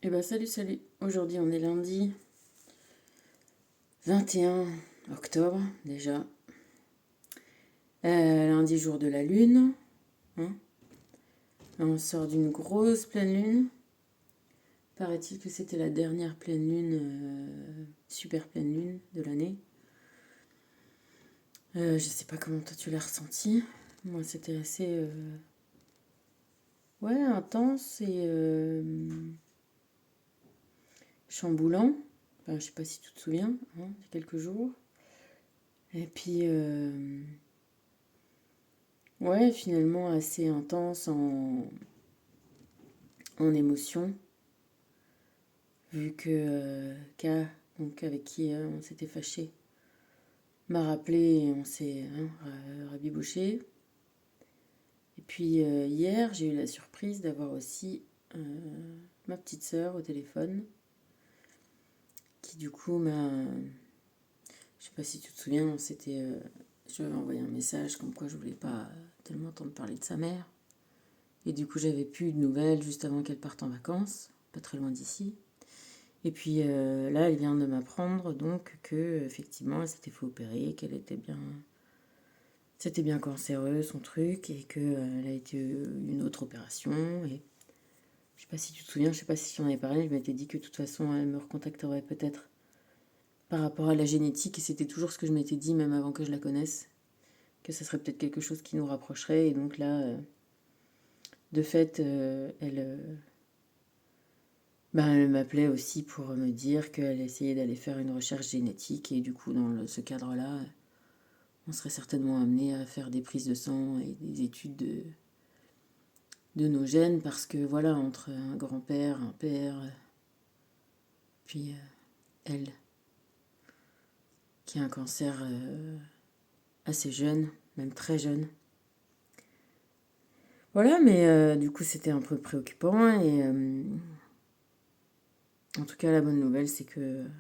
Eh ben salut. Aujourd'hui on est lundi 21 octobre déjà. Lundi jour de la lune. Hein. On sort d'une grosse pleine lune. Paraît-il que c'était la dernière pleine lune, super pleine lune de l'année. Je sais pas comment toi tu l'as ressenti. Moi c'était assez intense et chamboulant. Enfin, je sais pas si tu te souviens, il y a quelques jours. Et puis finalement assez intense en émotion, vu que K, donc avec qui on s'était fâché, m'a rappelé et on s'est rabiboché. Et puis hier, j'ai eu la surprise d'avoir aussi ma petite sœur au téléphone, qui du coup m'a... Je sais pas si tu te souviens, je lui avais envoyé un message comme quoi je voulais pas tellement entendre parler de sa mère. Et du coup, j'avais plus de nouvelles juste avant qu'elle parte en vacances, pas très loin d'ici. Et puis là, elle vient de m'apprendre donc que effectivement, elle s'était fait opérer, qu'elle était bien, c'était bien cancéreux son truc et que elle a été une autre opération. Et je sais pas si tu te souviens, je sais pas si j'en avais parlé, je m'étais dit que de toute façon, elle me recontacterait peut-être par rapport à la génétique et c'était toujours ce que je m'étais dit même avant que je la connaisse, que ce serait peut-être quelque chose qui nous rapprocherait. Et donc là, de fait, elle m'appelait aussi pour me dire qu'elle essayait d'aller faire une recherche génétique et du coup, ce cadre-là, on serait certainement amené à faire des prises de sang et des études de nos gènes parce que voilà, entre un grand-père, un père, puis elle, qui a un cancer assez jeune, même très jeune. Voilà, mais du coup, c'était un peu préoccupant et en tout cas, la bonne nouvelle, c'est qu'elle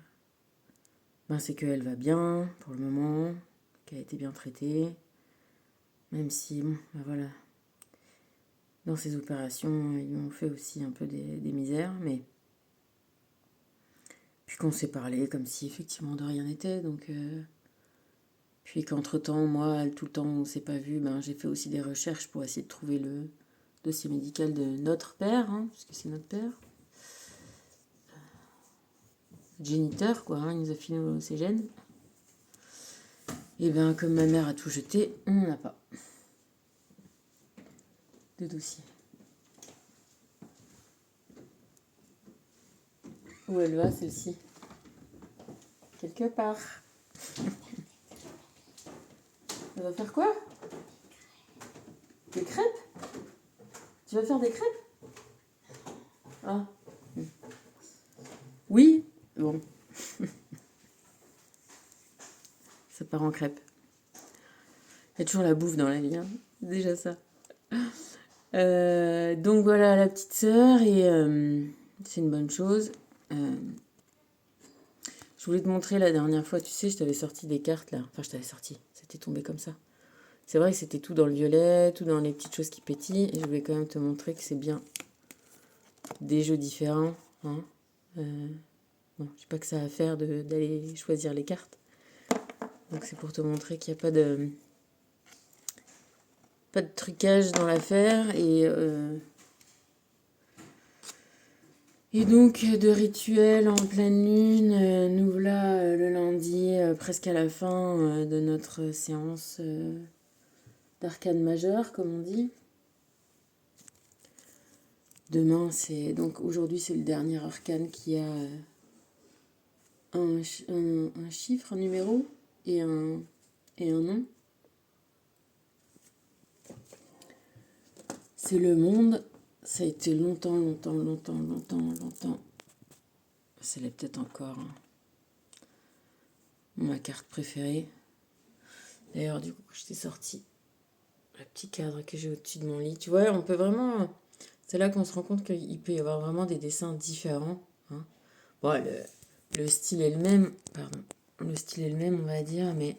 va bien pour le moment, qu'elle a été bien traitée. Même si, bon, voilà, dans ces opérations, ils m'ont fait aussi un peu des misères, mais puis qu'on s'est parlé comme si effectivement de rien n'était. Donc, puis qu'entre-temps, moi, tout le temps où on ne s'est pas vu, j'ai fait aussi des recherches pour essayer de trouver le dossier médical de notre père, puisque c'est notre père. Géniteur, quoi, il nous a filé ses gènes. Et bien, comme ma mère a tout jeté, on n'en a pas de dossier. Où elle va, celle-ci? Quelque part. Elle va faire quoi? Des crêpes? Tu vas faire des crêpes? Ah. Oui? Bon. Ça part en crêpes. Il y a toujours la bouffe dans la vie, déjà ça. Donc voilà la petite sœur et c'est une bonne chose. Je voulais te montrer la dernière fois, tu sais, je t'avais sorti des cartes là. Enfin, je t'avais sorti, c'était tombé comme ça. C'est vrai que c'était tout dans le violet, tout dans les petites choses qui pétillent. Et je voulais quand même te montrer que c'est bien des jeux différents. Bon, je sais pas que ça a à faire d'aller choisir les cartes. Donc c'est pour te montrer qu'il n'y a pas de trucage dans l'affaire et donc de rituels en pleine lune. Nous voilà le lundi presque à la fin de notre séance d'arcane majeure, comme on dit. Demain, aujourd'hui, c'est le dernier arcane qui a un chiffre, un numéro et un nom. C'est le monde. Ça a été longtemps. Ça l'est peut-être encore ma carte préférée. D'ailleurs, du coup, je t'ai sorti le petit cadre que j'ai au-dessus de mon lit. Tu vois, on peut vraiment... C'est là qu'on se rend compte qu'il peut y avoir vraiment des dessins différents. Bon, le style est le même. Pardon. Le style est le même, on va dire, mais...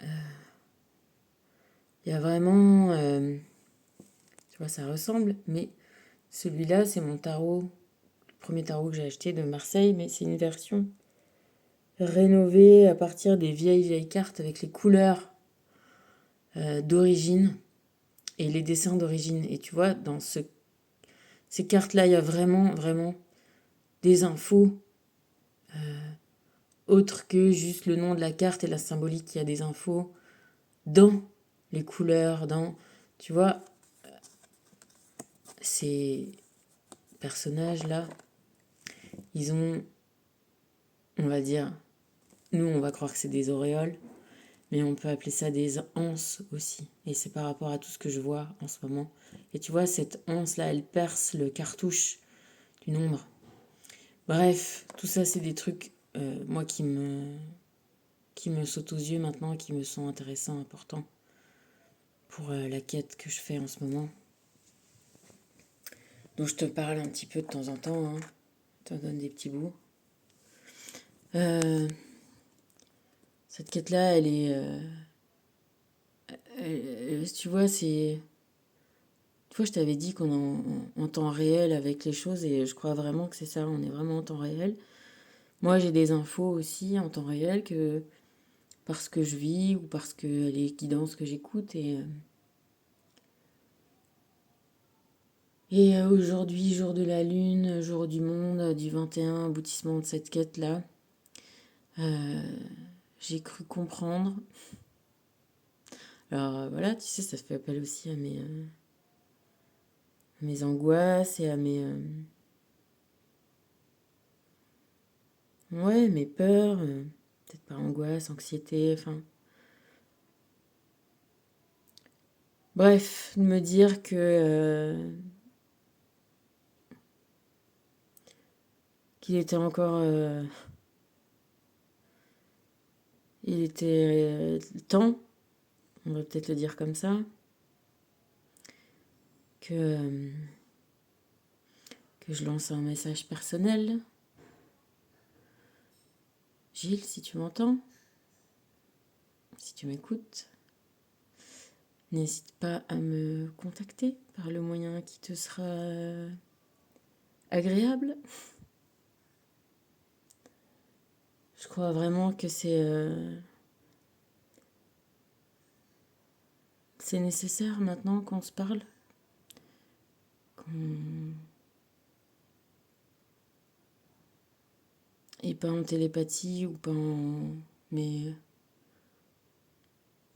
Il y a vraiment... tu vois, ça ressemble, mais celui-là, c'est mon tarot premier tarot que j'ai acheté de Marseille, mais c'est une version rénovée à partir des vieilles cartes avec les couleurs d'origine et les dessins d'origine. Et tu vois, dans ces cartes-là, il y a vraiment, vraiment des infos autres que juste le nom de la carte et la symbolique. Il y a des infos dans les couleurs, dans... Tu vois, ces personnages-là, ils ont, on va dire, nous, on va croire que c'est des auréoles, mais on peut appeler ça des anses aussi. Et c'est par rapport à tout ce que je vois en ce moment. Et tu vois, cette anse-là, elle perce le cartouche du nombre. Bref, tout ça, c'est des trucs, moi, qui me sautent aux yeux maintenant, qui me sont intéressants, importants pour la quête que je fais en ce moment. Donc je te parle un petit peu de temps en temps, hein. Je te donne des petits bouts. Cette quête-là, elle est... tu vois, c'est... Tu vois, je t'avais dit qu'on est en temps réel avec les choses et je crois vraiment que c'est ça, on est vraiment en temps réel. Moi, j'ai des infos aussi en temps réel que parce que je vis ou parce que les guidances que j'écoute et aujourd'hui, jour de la lune, jour du monde, du 21, aboutissement de cette quête-là, j'ai cru comprendre. Alors voilà, tu sais, ça fait appel aussi à mes angoisses et à ouais, mes peurs, peut-être pas angoisse, anxiété, enfin... Bref, de me dire que qu'il était encore... il était temps, on va peut-être le dire comme ça, que, euh, que je lance un message personnel. Gilles, si tu m'entends, si tu m'écoutes, n'hésite pas à me contacter par le moyen qui te sera agréable. Je crois vraiment que c'est nécessaire maintenant qu'on se parle, qu'on... et pas en télépathie ou pas en... Mais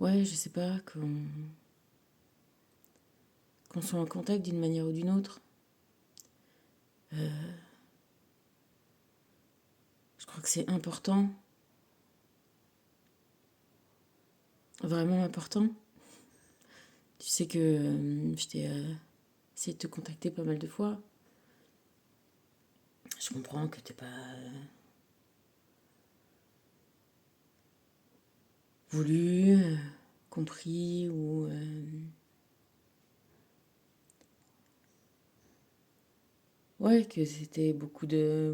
ouais, je sais pas, qu'on soit en contact d'une manière ou d'une autre. Je crois que c'est important, vraiment important. Tu sais que je t'ai essayé de te contacter pas mal de fois. Je comprends que t'es pas voulu, compris ou... ouais, que c'était beaucoup de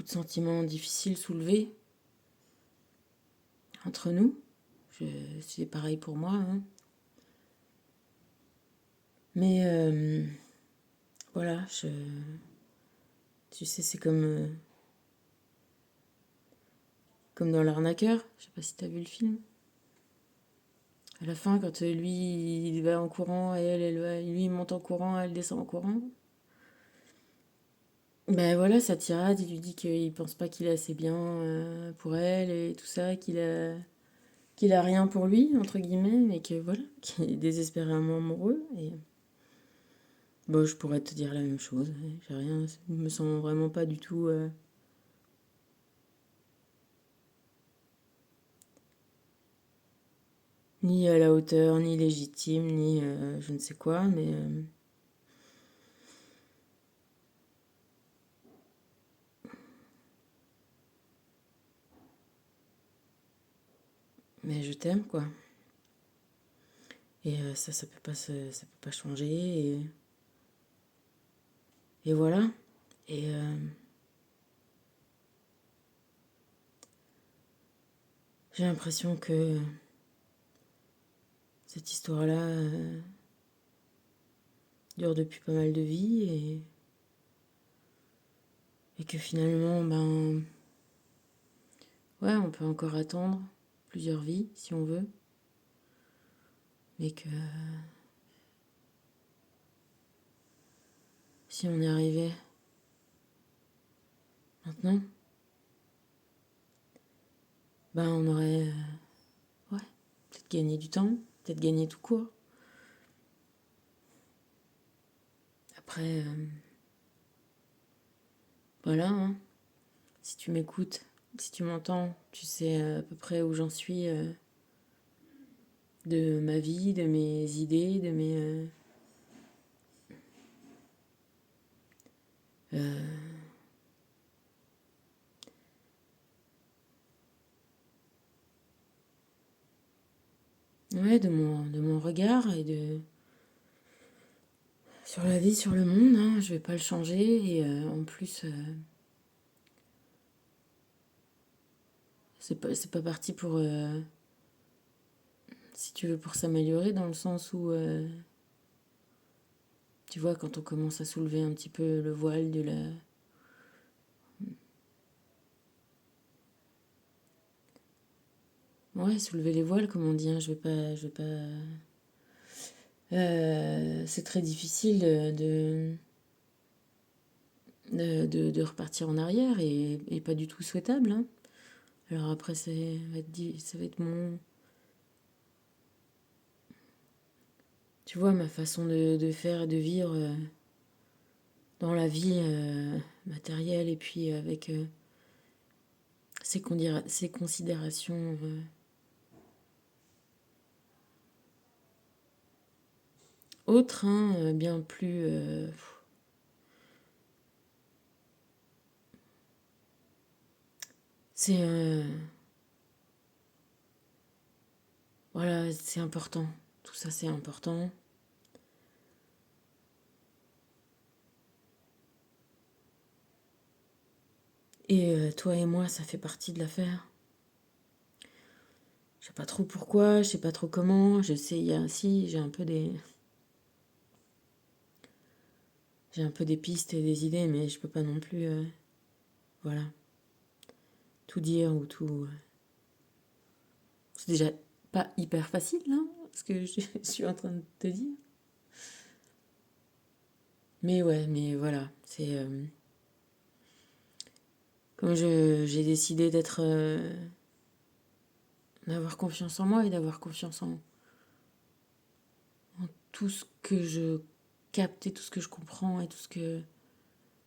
sentiments difficiles soulevés entre nous. C'est pareil pour moi, hein. Mais voilà, tu sais, c'est comme dans L'arnaqueur. Je sais pas si t'as vu le film. À la fin, quand lui, il va en courant et lui, il monte en courant, elle descend en courant. Ben voilà, sa tirade, il lui dit qu'il pense pas qu'il est assez bien pour elle et tout ça, qu'il a rien pour lui, entre guillemets, mais que voilà, qu'il est désespérément amoureux. Et bon, je pourrais te dire la même chose. J'ai rien, je me sens vraiment pas du tout ni à la hauteur, ni légitime, ni je ne sais quoi, mais je t'aime, quoi. Et ça peut pas ça peut pas changer. Et voilà. Et j'ai l'impression que cette histoire-là dure depuis pas mal de vies et que finalement, ben, ouais, on peut encore attendre plusieurs vies si on veut, mais que si on y arrivait maintenant, ben on aurait, ouais, peut-être gagné du temps, peut-être gagné tout court. Après, voilà, hein. Si tu m'écoutes, si tu m'entends, tu sais à peu près où j'en suis de ma vie, de mes idées, de mes... ouais, de mon regard et de... sur la vie, sur le monde, hein. Je vais pas le changer et en plus, c'est pas parti pour... si tu veux, pour s'améliorer dans le sens où... tu vois, quand on commence à soulever un petit peu le voile de la... Ouais, soulever les voiles, comme on dit, hein. Je vais pas... c'est très difficile de repartir en arrière et pas du tout souhaitable, hein. Alors après, ça va être tu vois, ma façon de faire et de vivre dans la vie matérielle et puis avec ces considérations autres, hein, bien plus... c'est... voilà, c'est important. Tout ça, c'est important. Et toi et moi, ça fait partie de l'affaire. Je sais pas trop pourquoi, je sais pas trop comment. Je sais, si, j'ai un peu des pistes et des idées, mais je peux pas non plus, voilà, tout dire ou tout. C'est déjà pas hyper facile, là, ce que je suis en train de te dire. Mais ouais, mais voilà, c'est comme j'ai décidé d'avoir confiance en moi et d'avoir confiance en tout ce que je capte et tout ce que je comprends et tout ce que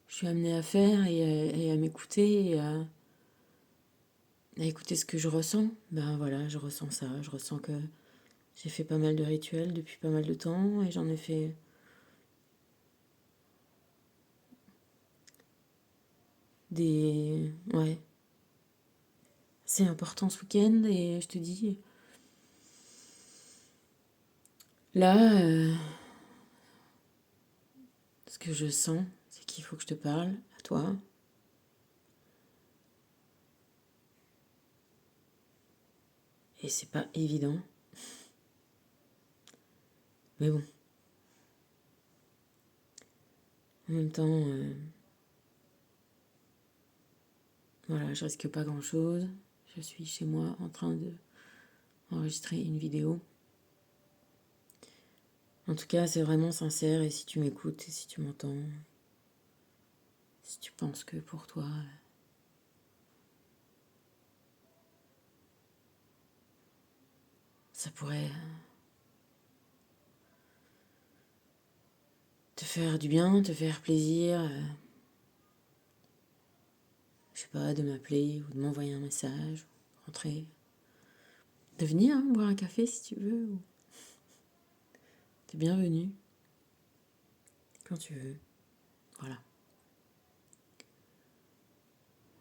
je suis amenée à faire et à m'écouter et à écouter ce que je ressens. Ben voilà, je ressens ça, je ressens que j'ai fait pas mal de rituels depuis pas mal de temps et j'en ai fait des... Ouais, c'est important ce week-end et je te dis, là, ce que je sens, c'est qu'il faut que je te parle à toi. Et c'est pas évident. Mais bon, en même temps, voilà, je risque pas grand-chose. Je suis chez moi en train de enregistrer une vidéo. En tout cas, c'est vraiment sincère et si tu m'écoutes et si tu m'entends, si tu penses que pour toi, ça pourrait te faire du bien, te faire plaisir, je sais pas, de m'appeler ou de m'envoyer un message, rentrer, de venir hein, boire un café si tu veux. T'es bienvenue quand tu veux. Voilà.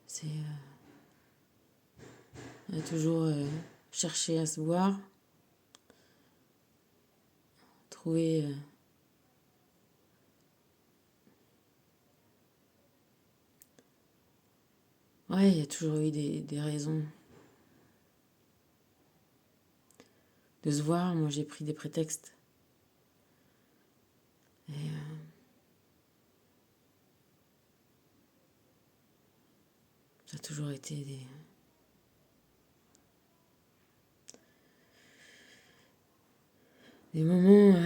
C'est toujours chercher à se voir, trouver ouais, il y a toujours eu des raisons de se voir. Moi, j'ai pris des prétextes. Et Ça a toujours été des moments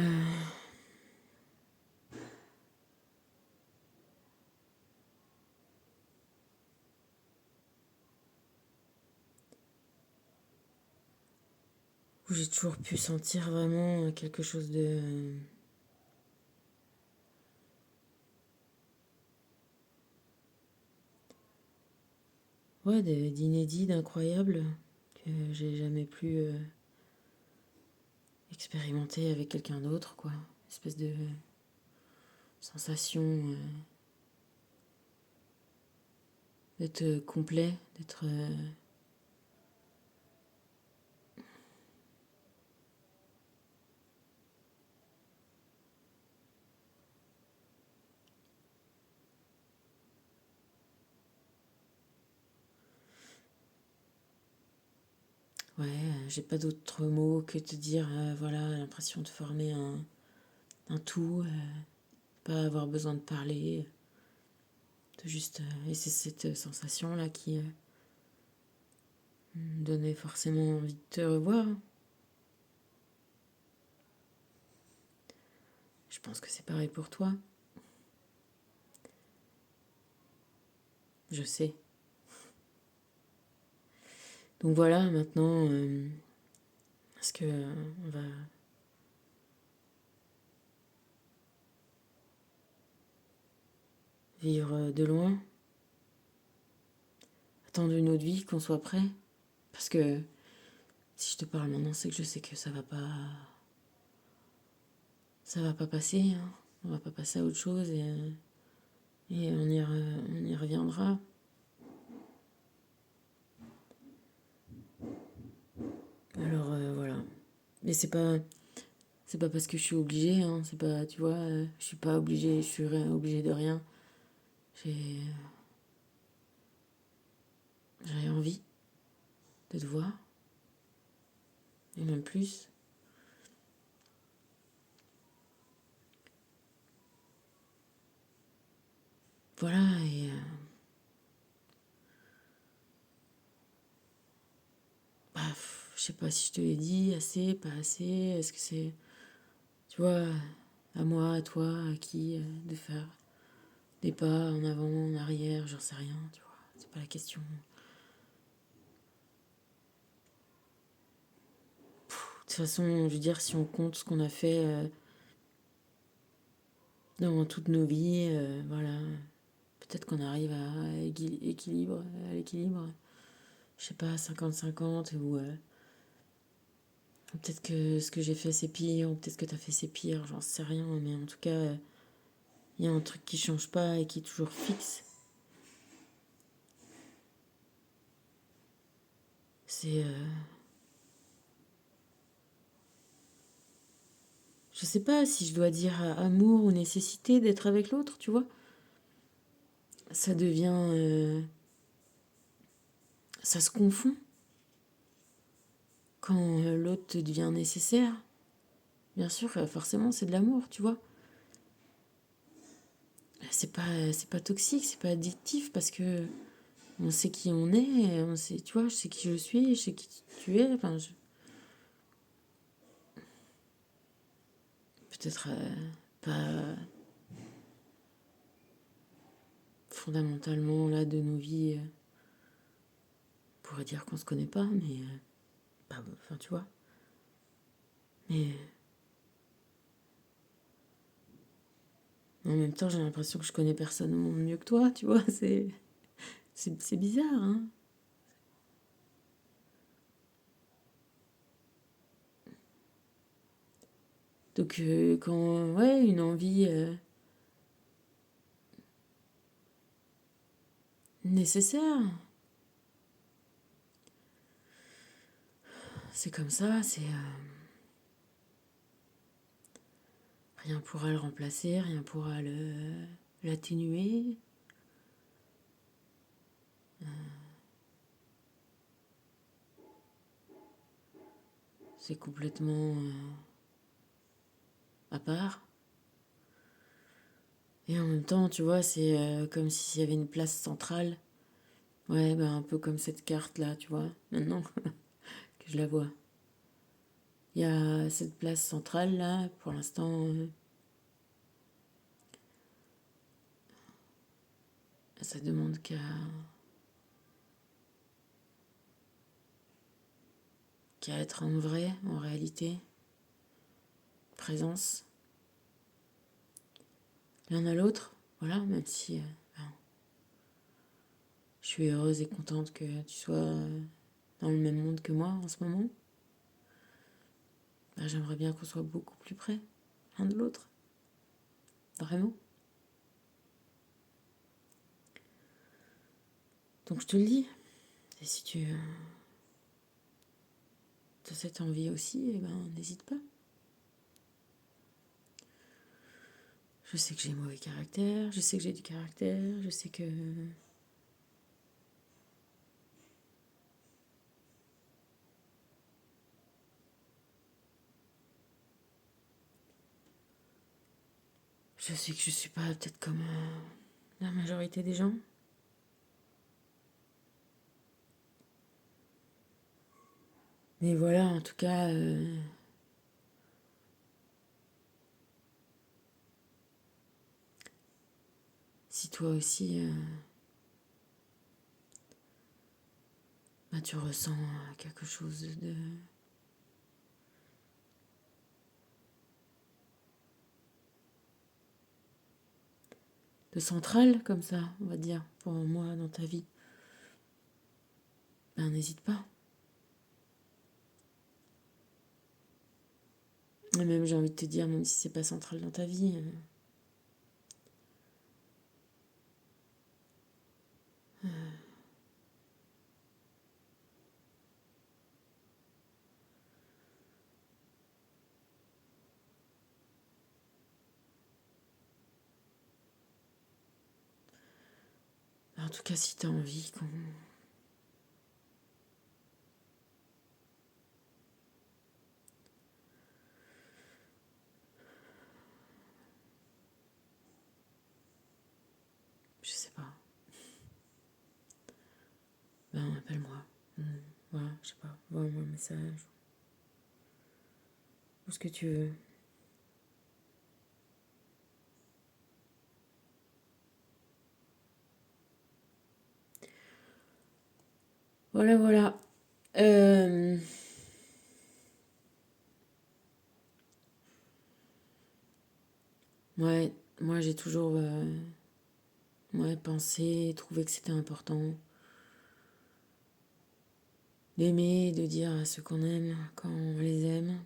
où j'ai toujours pu sentir vraiment quelque chose de... Ouais, d'inédit, d'incroyable, que j'ai jamais pu expérimenter avec quelqu'un d'autre, quoi. Une espèce de sensation d'être complet, d'être... Ouais, j'ai pas d'autres mots que te dire, voilà, l'impression de former un tout, pas avoir besoin de parler, de juste... et c'est cette sensation-là qui me donnait forcément envie de te revoir. Je pense que c'est pareil pour toi. Je sais. Donc voilà, maintenant, est-ce que on va vivre de loin, attendre une autre vie, qu'on soit prêt? Parce que si je te parle maintenant, c'est que je sais que ça va pas passer, hein. On va pas passer à autre chose et on y reviendra. Alors voilà. Mais c'est pas parce que je suis obligée, hein. C'est pas, tu vois, je suis pas obligée, je suis obligée de rien. J'ai, j'ai envie de te voir et même plus. Voilà et bah, je sais pas si je te l'ai dit, assez, pas assez. Est-ce que c'est, tu vois, à moi, à toi, à qui de faire des pas en avant, en arrière, j'en sais rien, tu vois. C'est pas la question. De toute façon, je veux dire, si on compte ce qu'on a fait dans toutes nos vies, voilà, peut-être qu'on arrive à à l'équilibre. Je sais pas, 50-50, ou peut-être que ce que j'ai fait c'est pire, ou peut-être que t'as fait c'est pire, j'en sais rien, mais en tout cas, il y a un truc qui change pas et qui est toujours fixe. C'est. Je sais pas si je dois dire amour ou nécessité d'être avec l'autre, tu vois. Ça devient. Ça se confond quand l'autre devient nécessaire. Bien sûr, forcément, c'est de l'amour, tu vois. C'est pas toxique, c'est pas addictif parce que on sait qui on est, on sait, tu vois, je sais qui je suis, je sais qui tu es. Enfin, peut-être pas fondamentalement là de nos vies, on pourrait dire qu'on se connaît pas, mais enfin, tu vois. Mais en même temps, j'ai l'impression que je connais personne au monde mieux que toi, tu vois. C'est bizarre, hein. Donc quand ouais, une envie nécessaire, c'est comme ça, c'est rien pourra le remplacer, rien pourra l'atténuer. C'est complètement à part. Et en même temps, tu vois, c'est comme s'il y avait une place centrale Ouais, bah un peu comme cette carte-là, tu vois, maintenant que je la vois. Il y a cette place centrale là, pour l'instant, ça demande qu'à être en vrai, en réalité, présence, l'un à l'autre, voilà, même si ben, je suis heureuse et contente que tu sois dans le même monde que moi en ce moment. Ben, j'aimerais bien qu'on soit beaucoup plus près, l'un de l'autre, vraiment. Donc je te le dis, et si tu as cette envie aussi, eh ben, n'hésite pas. Je sais que j'ai mauvais caractère, je sais que j'ai du caractère, je sais que... Je sais que je suis pas peut-être comme la majorité des gens. Mais voilà, en tout cas, si toi aussi, bah, tu ressens quelque chose de central, comme ça, on va dire, pour moi, dans ta vie, ben n'hésite pas. Et même, j'ai envie de te dire, même si c'est pas central dans ta vie, en tout cas, si t'as envie qu'on... Je sais pas. Ben, appelle-moi. Voilà, je sais pas. Envoie-moi un message. Ou ce que tu veux. Voilà, voilà. Euh... Ouais, moi j'ai toujours ouais, pensé, trouvé que c'était important d'aimer, de dire à ceux qu'on aime quand on les aime.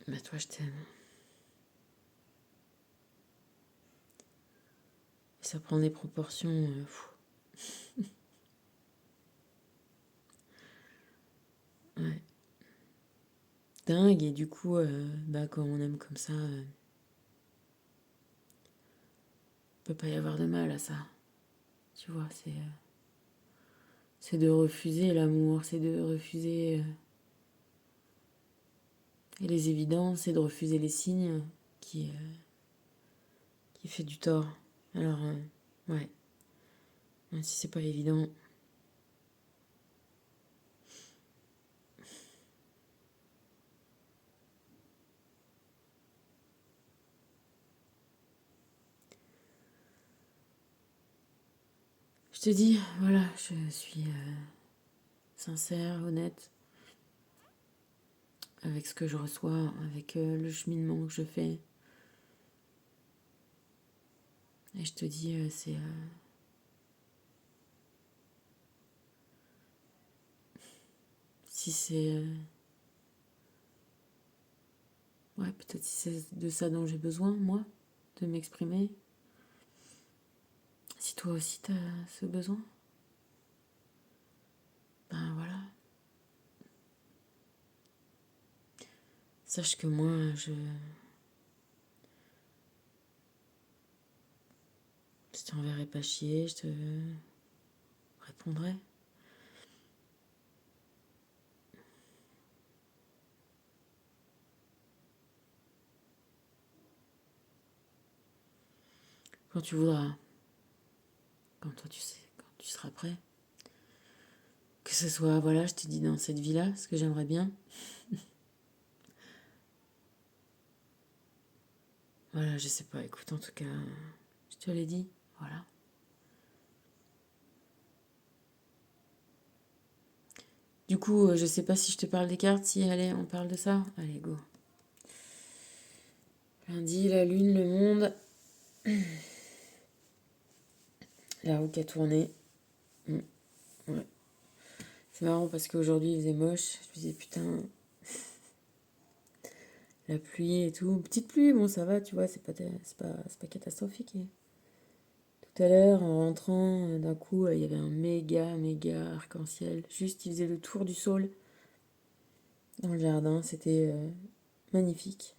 Bah toi je t'aime. Et ça prend des proportions ouais, dingues. Et du coup, bah quand on aime comme ça, peut pas y avoir de mal à ça. Tu vois, c'est de refuser l'amour, c'est de refuser les évidences, c'est de refuser les signes qui fait du tort. Alors, ouais, même si c'est pas évident. Je te dis, voilà, je suis sincère, honnête avec ce que je reçois, avec le cheminement que je fais. Et je te dis, si c'est... ouais, peut-être si c'est de ça dont j'ai besoin, moi, de m'exprimer. Si toi aussi t'as ce besoin, ben voilà. Sache que moi, je t'enverrai pas chier, je te répondrai. quand tu voudras. Quand toi, tu sais, quand tu seras prêt. Que ce soit, voilà, je te dis dans cette vie-là, ce que j'aimerais bien. Voilà, je sais pas, écoute, en tout cas, je te l'ai dit, voilà. Du coup, je sais pas si je te parle des cartes, si, allez, on parle de ça. Allez, go. Lundi, la lune, le monde. La roue qui a tourné. Ouais. C'est marrant parce qu'aujourd'hui, il faisait moche. Je me disais, putain, la pluie et tout. Petite pluie, bon, ça va, tu vois, c'est pas catastrophique. Tout à l'heure, en rentrant, d'un coup, il y avait un méga arc-en-ciel. Juste, il faisait le tour du saule dans le jardin. C'était magnifique.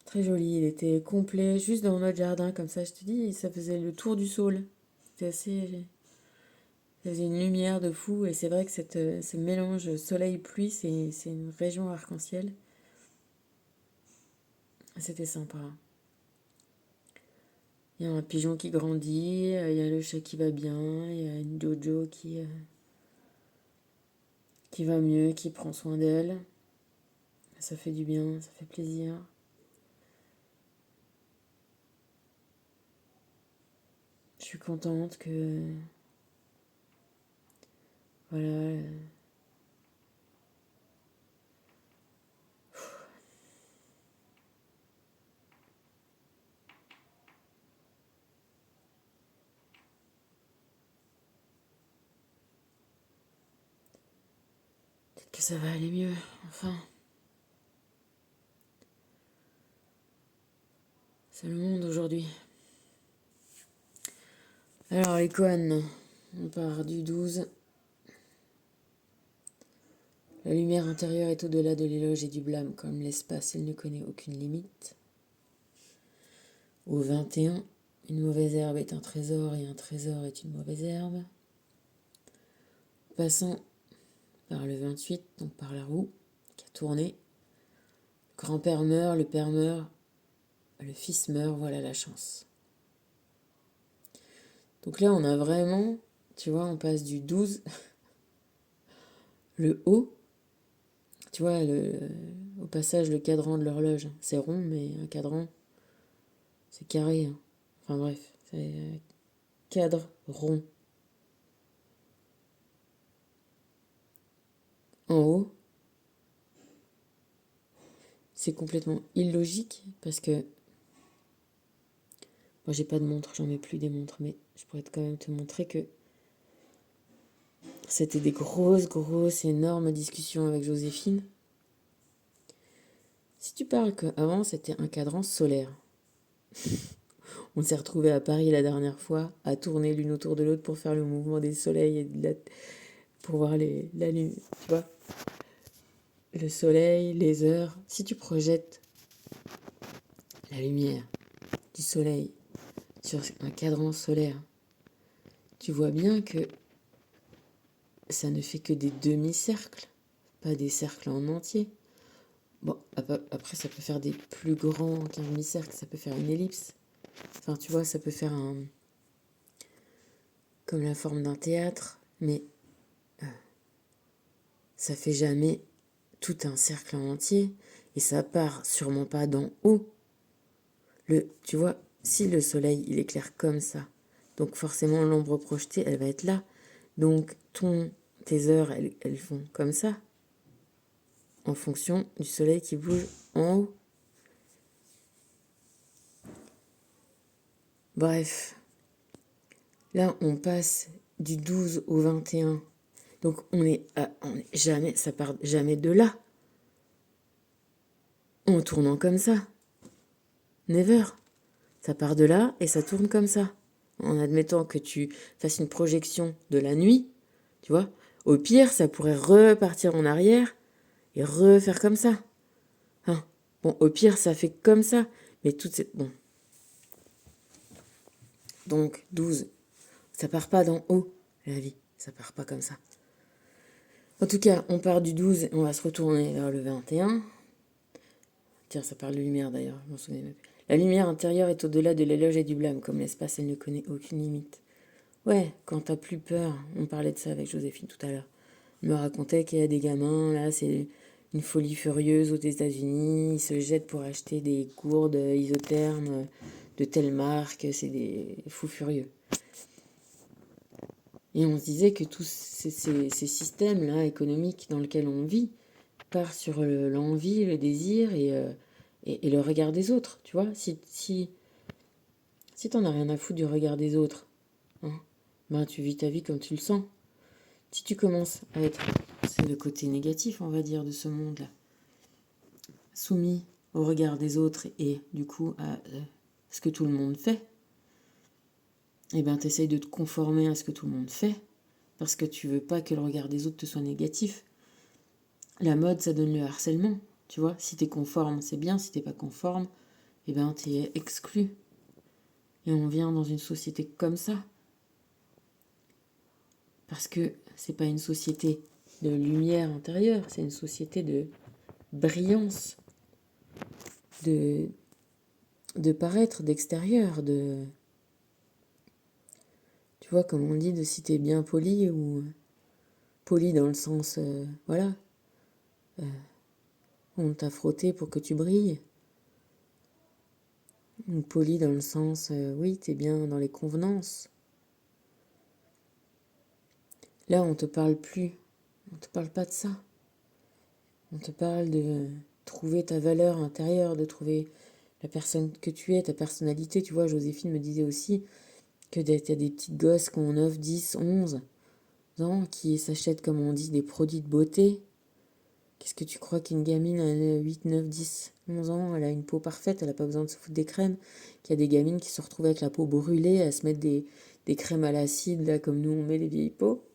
Très joli. Il était complet, juste dans notre jardin, comme ça, je te dis, ça faisait le tour du saule. C'était assez. Ça faisait une lumière de fou. Et c'est vrai que ce mélange soleil-pluie, c'est une région arc-en-ciel. C'était sympa. Il y a un pigeon qui grandit, il y a le chat qui va bien, il y a une Jojo qui va mieux, qui prend soin d'elle. Ça fait du bien, ça fait plaisir. Je suis contente que... Voilà. Peut-être que ça va aller mieux, enfin. C'est le monde aujourd'hui. Alors les Coan, on part du 12. La lumière intérieure est au-delà de l'éloge et du blâme, comme l'espace, elle ne connaît aucune limite. Au 21, une mauvaise herbe est un trésor et un trésor est une mauvaise herbe. Passant par le 28, donc par la roue qui a tourné. Le grand-père meurt, le père meurt, le fils meurt, voilà la chance. Donc là, on a vraiment, tu vois, on passe du 12, le haut, tu vois, au passage, le cadran de l'horloge, c'est rond, mais un cadran, c'est carré. Hein. Enfin bref, c'est cadre rond. En haut, c'est complètement illogique parce que moi j'ai pas de montre, j'en mets plus des montres, mais je pourrais quand même te montrer que c'était des grosses, énormes discussions avec Joséphine. Si tu parles qu'avant c'était un cadran solaire, on s'est retrouvés à Paris la dernière fois à tourner l'une autour de l'autre pour faire le mouvement des soleils et pour voir la lune, tu vois, le soleil, les heures. Si tu projettes la lumière du soleil sur un cadran solaire, tu vois bien que ça ne fait que des demi-cercles, pas des cercles en entier. Bon, après, ça peut faire des plus grands qu'un demi-cercle, ça peut faire une ellipse. Enfin, tu vois, ça peut faire comme la forme d'un théâtre, mais ça fait jamais tout un cercle en entier, et ça part sûrement pas d'en haut. Tu vois, si le soleil, il éclaire comme ça, donc forcément l'ombre projetée, elle va être là. Donc tes heures, elles font comme ça, en fonction du soleil qui bouge en haut. Bref, là on passe du 12 au 21. Donc on est jamais, ça part jamais de là. En tournant comme ça. Never. Ça part de là et ça tourne comme ça. En admettant que tu fasses une projection de la nuit, tu vois. Au pire, ça pourrait repartir en arrière et refaire comme ça. Hein. Bon, au pire, ça fait comme ça. Mais toute cette... Bon. Donc, 12. Ça part pas d'en haut, la vie. Ça part pas comme ça. En tout cas, on part du 12 et on va se retourner vers le 21. Tiens, ça parle de lumière d'ailleurs, je m'en souviens même. La lumière intérieure est au-delà de l'éloge et du blâme. Comme l'espace, elle ne connaît aucune limite. Ouais, quand t'as plus peur, on parlait de ça avec Joséphine tout à l'heure. Elle me racontait qu'il y a des gamins, là, c'est une folie furieuse aux États-Unis. Ils se jettent pour acheter des gourdes isothermes de telle marque. C'est des fous furieux. Et on se disait que tous ces systèmes-là économiques dans lesquels on vit partent sur l'envie, le désir et le regard des autres. Tu vois, si t'en as rien à foutre du regard des autres, hein, ben tu vis ta vie comme tu le sens. Si tu commences à être, c'est le côté négatif, on va dire, de ce monde-là, soumis au regard des autres et du coup à ce que tout le monde fait, et ben t'essayes de te conformer à ce que tout le monde fait parce que tu veux pas que le regard des autres te soit négatif. La mode, ça donne le harcèlement, tu vois. Si t'es conforme, c'est bien. Si t'es pas conforme, eh ben t'es exclu. Et on vient dans une société comme ça. Parce que c'est pas une société de lumière intérieure, c'est une société de brillance, de paraître d'extérieur, de... Tu vois, comme on dit, de si t'es bien poli ou... Poli dans le sens, voilà, on t'a frotté pour que tu brilles. Ou poli dans le sens, oui, t'es bien dans les convenances. Là, on te parle plus. On te parle pas de ça. On te parle de trouver ta valeur intérieure, de trouver la personne que tu es, ta personnalité. Tu vois, Joséphine me disait aussi que t'as des petites gosses qui ont 9, 10, 11 ans, qui s'achètent, comme on dit, des produits de beauté. Qu'est-ce que tu crois qu'une gamine à 8, 9, 10, 11 ans, elle a une peau parfaite, elle n'a pas besoin de se foutre des crèmes. Qu'il y a des gamines qui se retrouvent avec la peau brûlée, à se mettre des crèmes à l'acide, là, comme nous on met les vieilles peaux.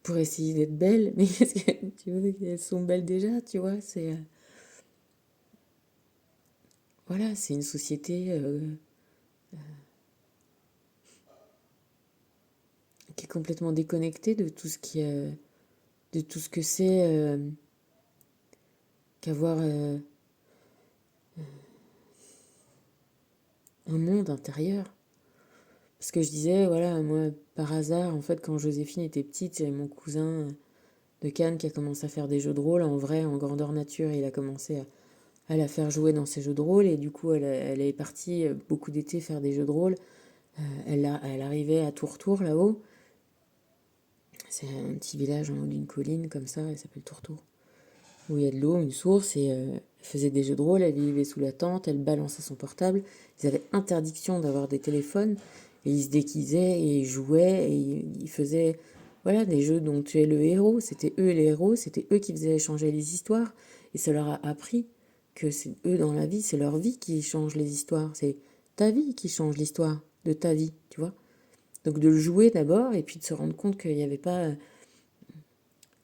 Pour essayer d'être belles, mais tu vois, elles sont belles déjà, tu vois, c'est... voilà, c'est une société qui est complètement déconnectée de tout ce qui... de tout ce que c'est qu'avoir un monde intérieur. Parce que je disais, voilà, moi, par hasard, en fait, quand Joséphine était petite, c'est mon cousin de Cannes qui a commencé à faire des jeux de rôle en vrai, en grandeur nature. Il a commencé à la faire jouer dans ses jeux de rôle et du coup, elle est partie beaucoup d'été faire des jeux de rôle. Elle arrivait à Tourtour, là-haut. C'est un petit village en haut d'une colline, comme ça, elle s'appelle Tourtour. Où il y a de l'eau, une source, et elle faisait des jeux de rôle, elle vivait sous la tente, elle balançait son portable. Ils avaient interdiction d'avoir des téléphones, et ils se déguisaient, et ils jouaient, et ils faisaient, voilà, des jeux dont tu es le héros. C'était eux les héros, c'était eux qui faisaient changer les histoires, et ça leur a appris que c'est eux dans la vie, c'est leur vie qui change les histoires, c'est ta vie qui change l'histoire de ta vie, tu vois. Donc de le jouer d'abord, et puis de se rendre compte qu'il n'y avait pas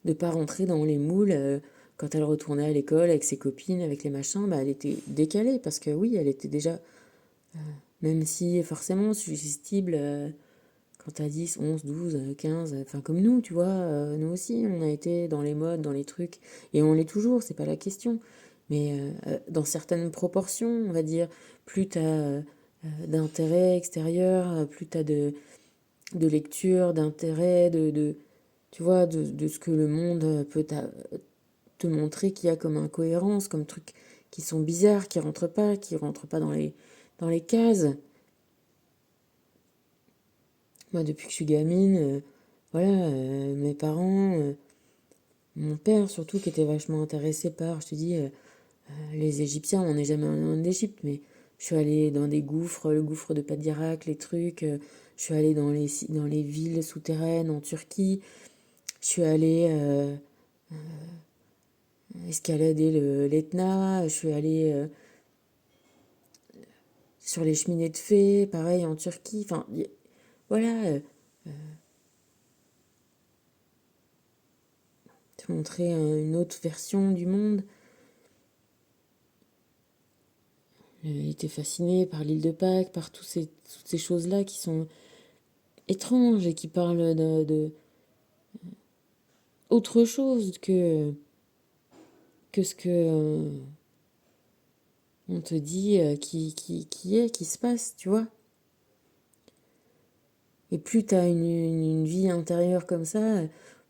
de pas rentrer dans les moules. Quand elle retournait à l'école avec ses copines, avec les machins, bah, elle était décalée parce que oui, elle était déjà, même si forcément suggestible, quand t'as 10, 11, 12, 15, enfin comme nous, tu vois, nous aussi, on a été dans les modes, dans les trucs, et on l'est toujours, c'est pas la question. Mais dans certaines proportions, on va dire, plus t'as d'intérêt extérieur, plus t'as de lecture, d'intérêt, tu vois, de ce que le monde peut te montrer qu'il y a comme incohérence, comme trucs qui sont bizarres, qui rentrent pas dans les cases. Moi, depuis que je suis gamine, voilà, mes parents, mon père surtout, qui était vachement intéressé par, je te dis, les Égyptiens, on n'est jamais en Égypte, mais je suis allée dans des gouffres, le gouffre de Padyarrak, les trucs, je suis allée dans les villes souterraines en Turquie, je suis allée escalader l'Etna, je suis allée sur les cheminées de fées, pareil en Turquie, enfin, voilà, te montrer une autre version du monde. Il était fasciné par l'île de Pâques, par toutes ces choses-là qui sont étranges et qui parlent de autre chose que ce que on te dit qui se passe, tu vois. Et plus tu as une vie intérieure comme ça,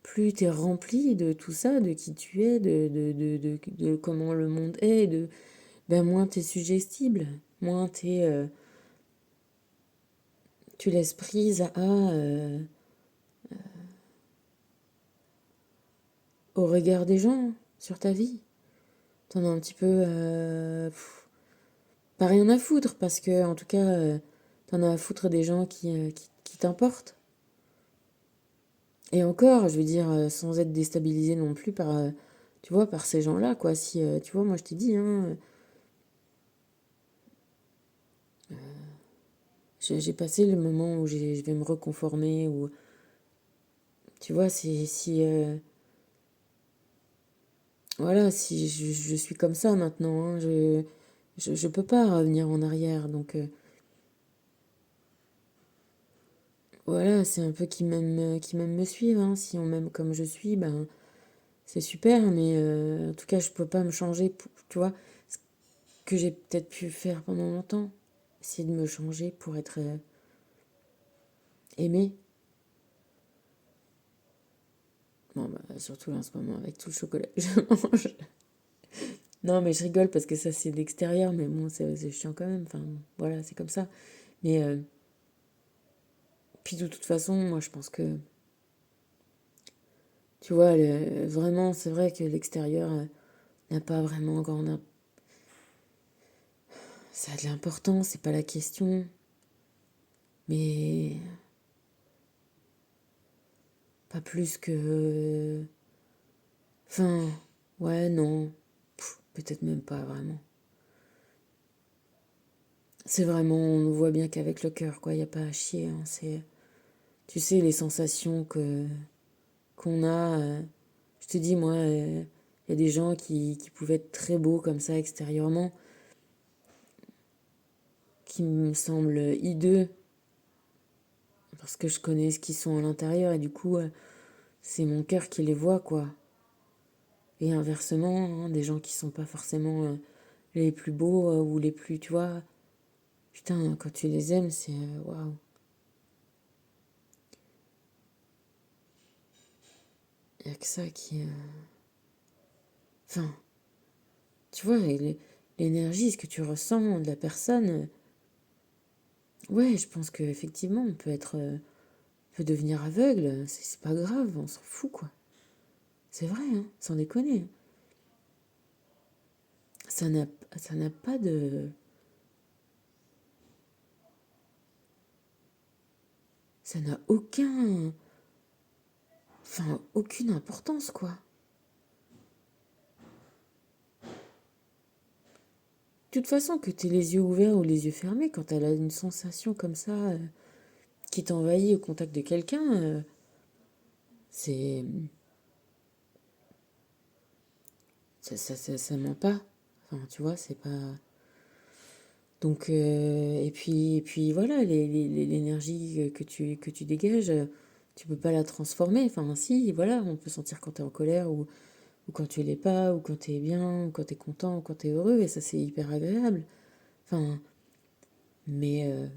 plus tu es rempli de tout ça, de qui tu es, de comment le monde est, ben moins tu es suggestible, moins tu laisses prise au regard des gens sur ta vie. T'en as un petit peu pas rien à foutre, parce que en tout cas, t'en as à foutre des gens qui t'importent. Et encore, je veux dire, sans être déstabilisé non plus par, tu vois, par ces gens-là, quoi. Si, tu vois, moi je t'ai dit, hein, j'ai passé le moment où je vais me reconformer, ou, tu vois, voilà, si je suis comme ça maintenant, hein, je peux pas revenir en arrière, donc voilà, c'est un peu qui m'aime me suivre, hein. Si on m'aime comme je suis, ben c'est super, mais en tout cas, je peux pas me changer, tu vois, ce que j'ai peut-être pu faire pendant longtemps, essayer de me changer pour être aimé. Bon, bah, surtout en ce moment, avec tout le chocolat que je mange. Non, mais je rigole parce que ça, c'est de l'extérieur, mais bon, c'est chiant quand même. Enfin, voilà, c'est comme ça. Mais, puis de toute façon, moi, je pense que, tu vois, vraiment, c'est vrai que l'extérieur n'a pas vraiment ça a de l'importance, c'est pas la question. Mais pas plus que. Enfin, ouais, non. Peut-être même pas vraiment. C'est vraiment, on ne voit bien qu'avec le cœur, quoi. Il n'y a pas à chier, hein. C'est, tu sais, les sensations qu'on a. Je te dis, moi, il y a des gens qui pouvaient être très beaux comme ça extérieurement, qui me semblent hideux, parce que je connais ce qu'ils sont à l'intérieur, et du coup, c'est mon cœur qui les voit, quoi. Et inversement, hein, des gens qui sont pas forcément les plus beaux ou les plus, tu vois. Putain, quand tu les aimes, c'est waouh. Il y a que ça qui. Enfin, tu vois, l'énergie, ce que tu ressens de la personne. Ouais, je pense qu'effectivement, on peut peut devenir aveugle, c'est pas grave, on s'en fout, quoi. C'est vrai, hein, sans déconner. Ça n'a, ça n'a pas de. Ça n'a enfin, aucune importance, quoi. De toute façon, que t'aies les yeux ouverts ou les yeux fermés, quand t'as une sensation comme ça qui t'envahit au contact de quelqu'un, c'est. Ça ment pas. Enfin, tu vois, c'est pas. Donc, et puis voilà, l'énergie que tu dégages, tu peux pas la transformer. Enfin, si, voilà, on peut sentir quand t'es en colère ou quand tu l'es pas, ou quand t'es bien, ou quand t'es content, ou quand t'es heureux, et ça, c'est hyper agréable. Enfin, mais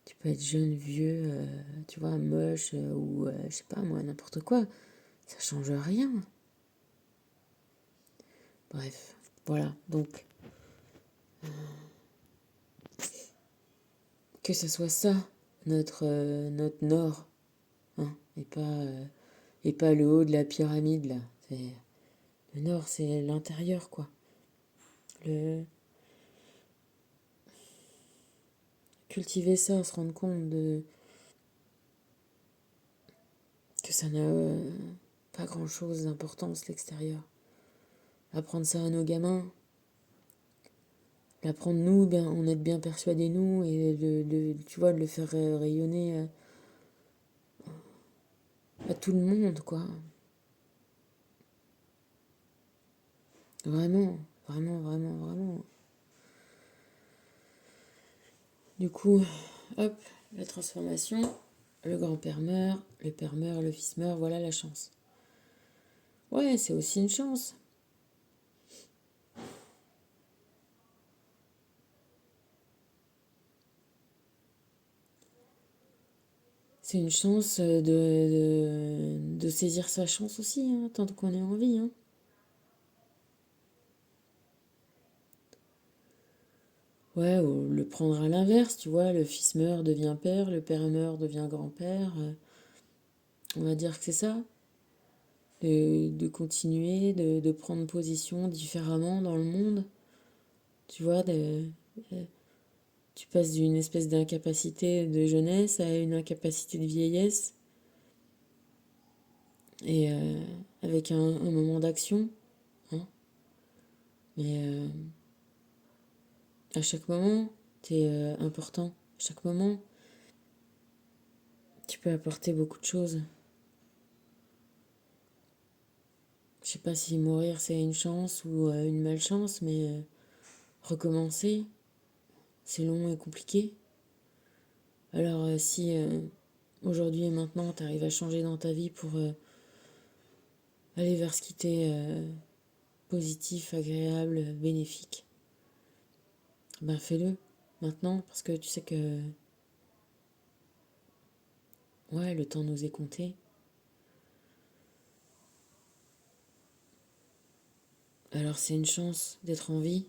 tu peux être jeune, vieux, tu vois, moche, ou je sais pas moi, n'importe quoi. Ça change rien. Bref, voilà. Donc, que ce soit ça, notre nord, hein, et pas le haut de la pyramide, là. Le nord, c'est l'intérieur, quoi. Le, cultiver ça, se rendre compte que ça n'a pas grand-chose d'importance, l'extérieur. Apprendre ça à nos gamins, l'apprendre nous, bien, en être bien persuadés nous, et tu vois, de le faire rayonner à tout le monde, quoi. Vraiment, vraiment, vraiment, vraiment. Du coup, hop, la transformation, le grand-père meurt, le père meurt, le fils meurt, voilà la chance. Ouais, c'est aussi une chance. C'est une chance de saisir sa chance aussi, hein, tant qu'on est en vie. Hein. Ouais, ou le prendre à l'inverse, tu vois, le fils meurt, devient père, le père meurt, devient grand-père. On va dire que c'est ça, de continuer, de prendre position différemment dans le monde. Tu vois, tu passes d'une espèce d'incapacité de jeunesse à une incapacité de vieillesse, et avec un moment d'action. Hein. Mais à chaque moment, t'es important. À chaque moment, tu peux apporter beaucoup de choses. Je sais pas si mourir c'est une chance ou une malchance, mais recommencer, c'est long et compliqué. Alors si aujourd'hui et maintenant t'arrives à changer dans ta vie pour aller vers ce qui t'est positif, agréable, bénéfique, ben fais-le maintenant parce que tu sais que ouais, le temps nous est compté. Alors c'est une chance d'être en vie,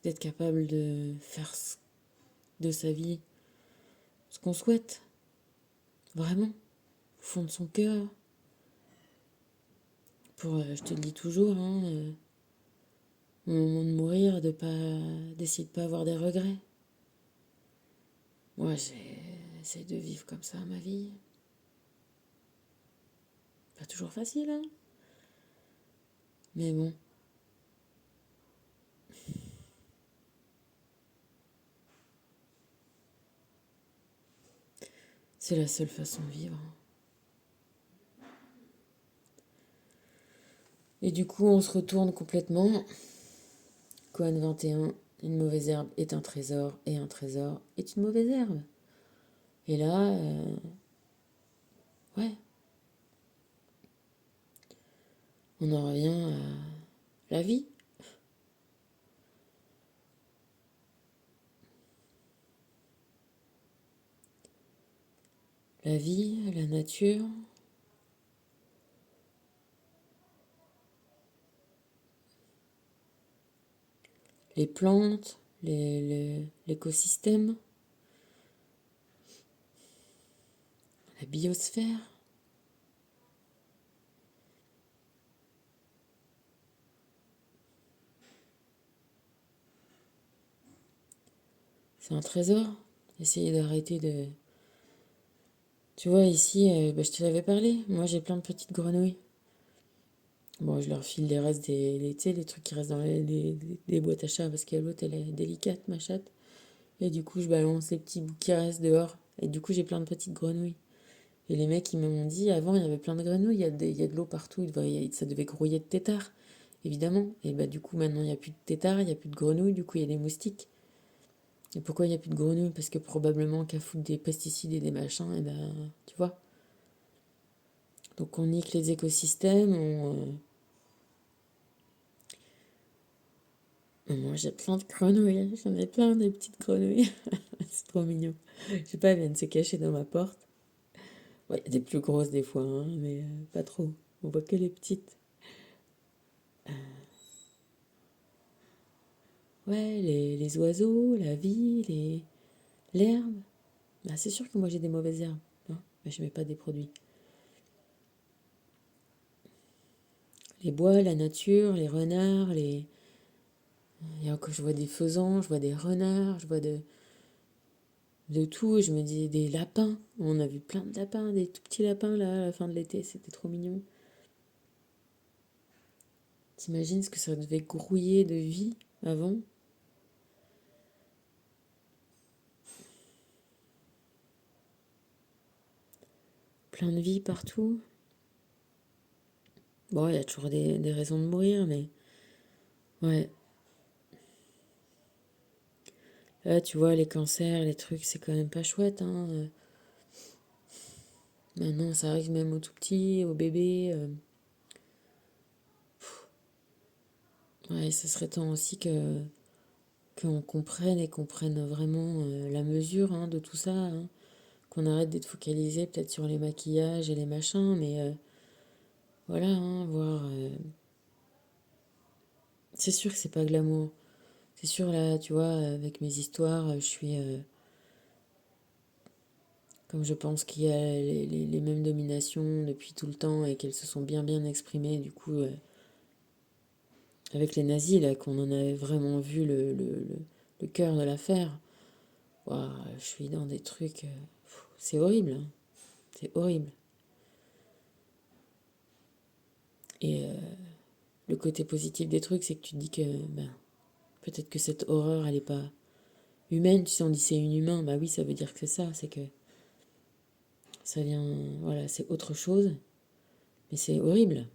d'être capable de faire de sa vie ce qu'on souhaite, vraiment, au fond de son cœur. Pour, je te le dis toujours, hein, au moment de mourir, d'essayer de pas avoir des regrets. Moi, j'essaie de vivre comme ça ma vie. Pas toujours facile, hein. Mais bon, c'est la seule façon de vivre. Et du coup, on se retourne complètement. Kohan 21, une mauvaise herbe est un trésor, et un trésor est une mauvaise herbe. Et là, ouais, on en revient à la vie. La vie, la nature, les plantes, l'écosystème, la biosphère. C'est un trésor. Essayez d'arrêter de... Tu vois, ici, bah, je te l'avais parlé. Moi, j'ai plein de petites grenouilles. Bon, je leur file les restes tu sais, les trucs qui restent dans les boîtes à chat parce que l'autre, elle est délicate, ma chatte. Et du coup, je balance les petits bouts qui restent dehors. Et du coup, j'ai plein de petites grenouilles. Et les mecs, ils m'ont dit, avant, il y avait plein de grenouilles, il y a de l'eau partout, ça devait grouiller de têtards, évidemment. Et bah, du coup, maintenant, il n'y a plus de têtards, il n'y a plus de grenouilles, du coup, il y a des moustiques. Et pourquoi il n'y a plus de grenouilles? Parce que probablement qu'à foutre des pesticides et des machins, et ben, tu vois. Donc, on nique les écosystèmes, moi, j'ai plein de grenouilles, j'en ai plein des petites grenouilles. C'est trop mignon. Je sais pas, elles viennent se cacher dans ma porte. Ouais, il y a des plus grosses des fois, hein, mais pas trop. On voit que les petites. Ouais, les oiseaux, la vie, l'herbe. Bah, c'est sûr que moi j'ai des mauvaises herbes, hein, mais je mets pas des produits. Les bois, la nature, les renards, et encore, je vois des faisans, je vois des renards, je vois de tout. Et je me dis des lapins. On a vu plein de lapins, des tout petits lapins là à la fin de l'été, c'était trop mignon. T'imagines ce que ça devait grouiller de vie avant? Plein de vie partout. Bon, il y a toujours des raisons de mourir, mais ouais. Là, tu vois, les cancers, les trucs, c'est quand même pas chouette, hein. Maintenant, ça arrive même aux tout petits, aux bébés. Ouais, ça serait temps aussi qu'on comprenne et qu'on prenne vraiment la mesure hein, de tout ça. Hein. Qu'on arrête d'être focalisé peut-être sur les maquillages et les machins, mais voilà, hein, voir. C'est sûr que c'est pas glamour. C'est sûr, là, tu vois, avec mes histoires, je suis. Comme je pense qu'il y a les mêmes dominations depuis tout le temps et qu'elles se sont bien exprimées, du coup, avec les nazis, là, qu'on en avait vraiment vu le cœur de l'affaire. Ouah, je suis dans des trucs. C'est horrible, hein. C'est horrible. Et le côté positif des trucs, c'est que tu te dis que ben, peut-être que cette horreur, elle est pas humaine. Tu sais, on dit c'est inhumain. Bah oui, ça veut dire que c'est ça. C'est que ça vient. Voilà, c'est autre chose. Mais c'est horrible.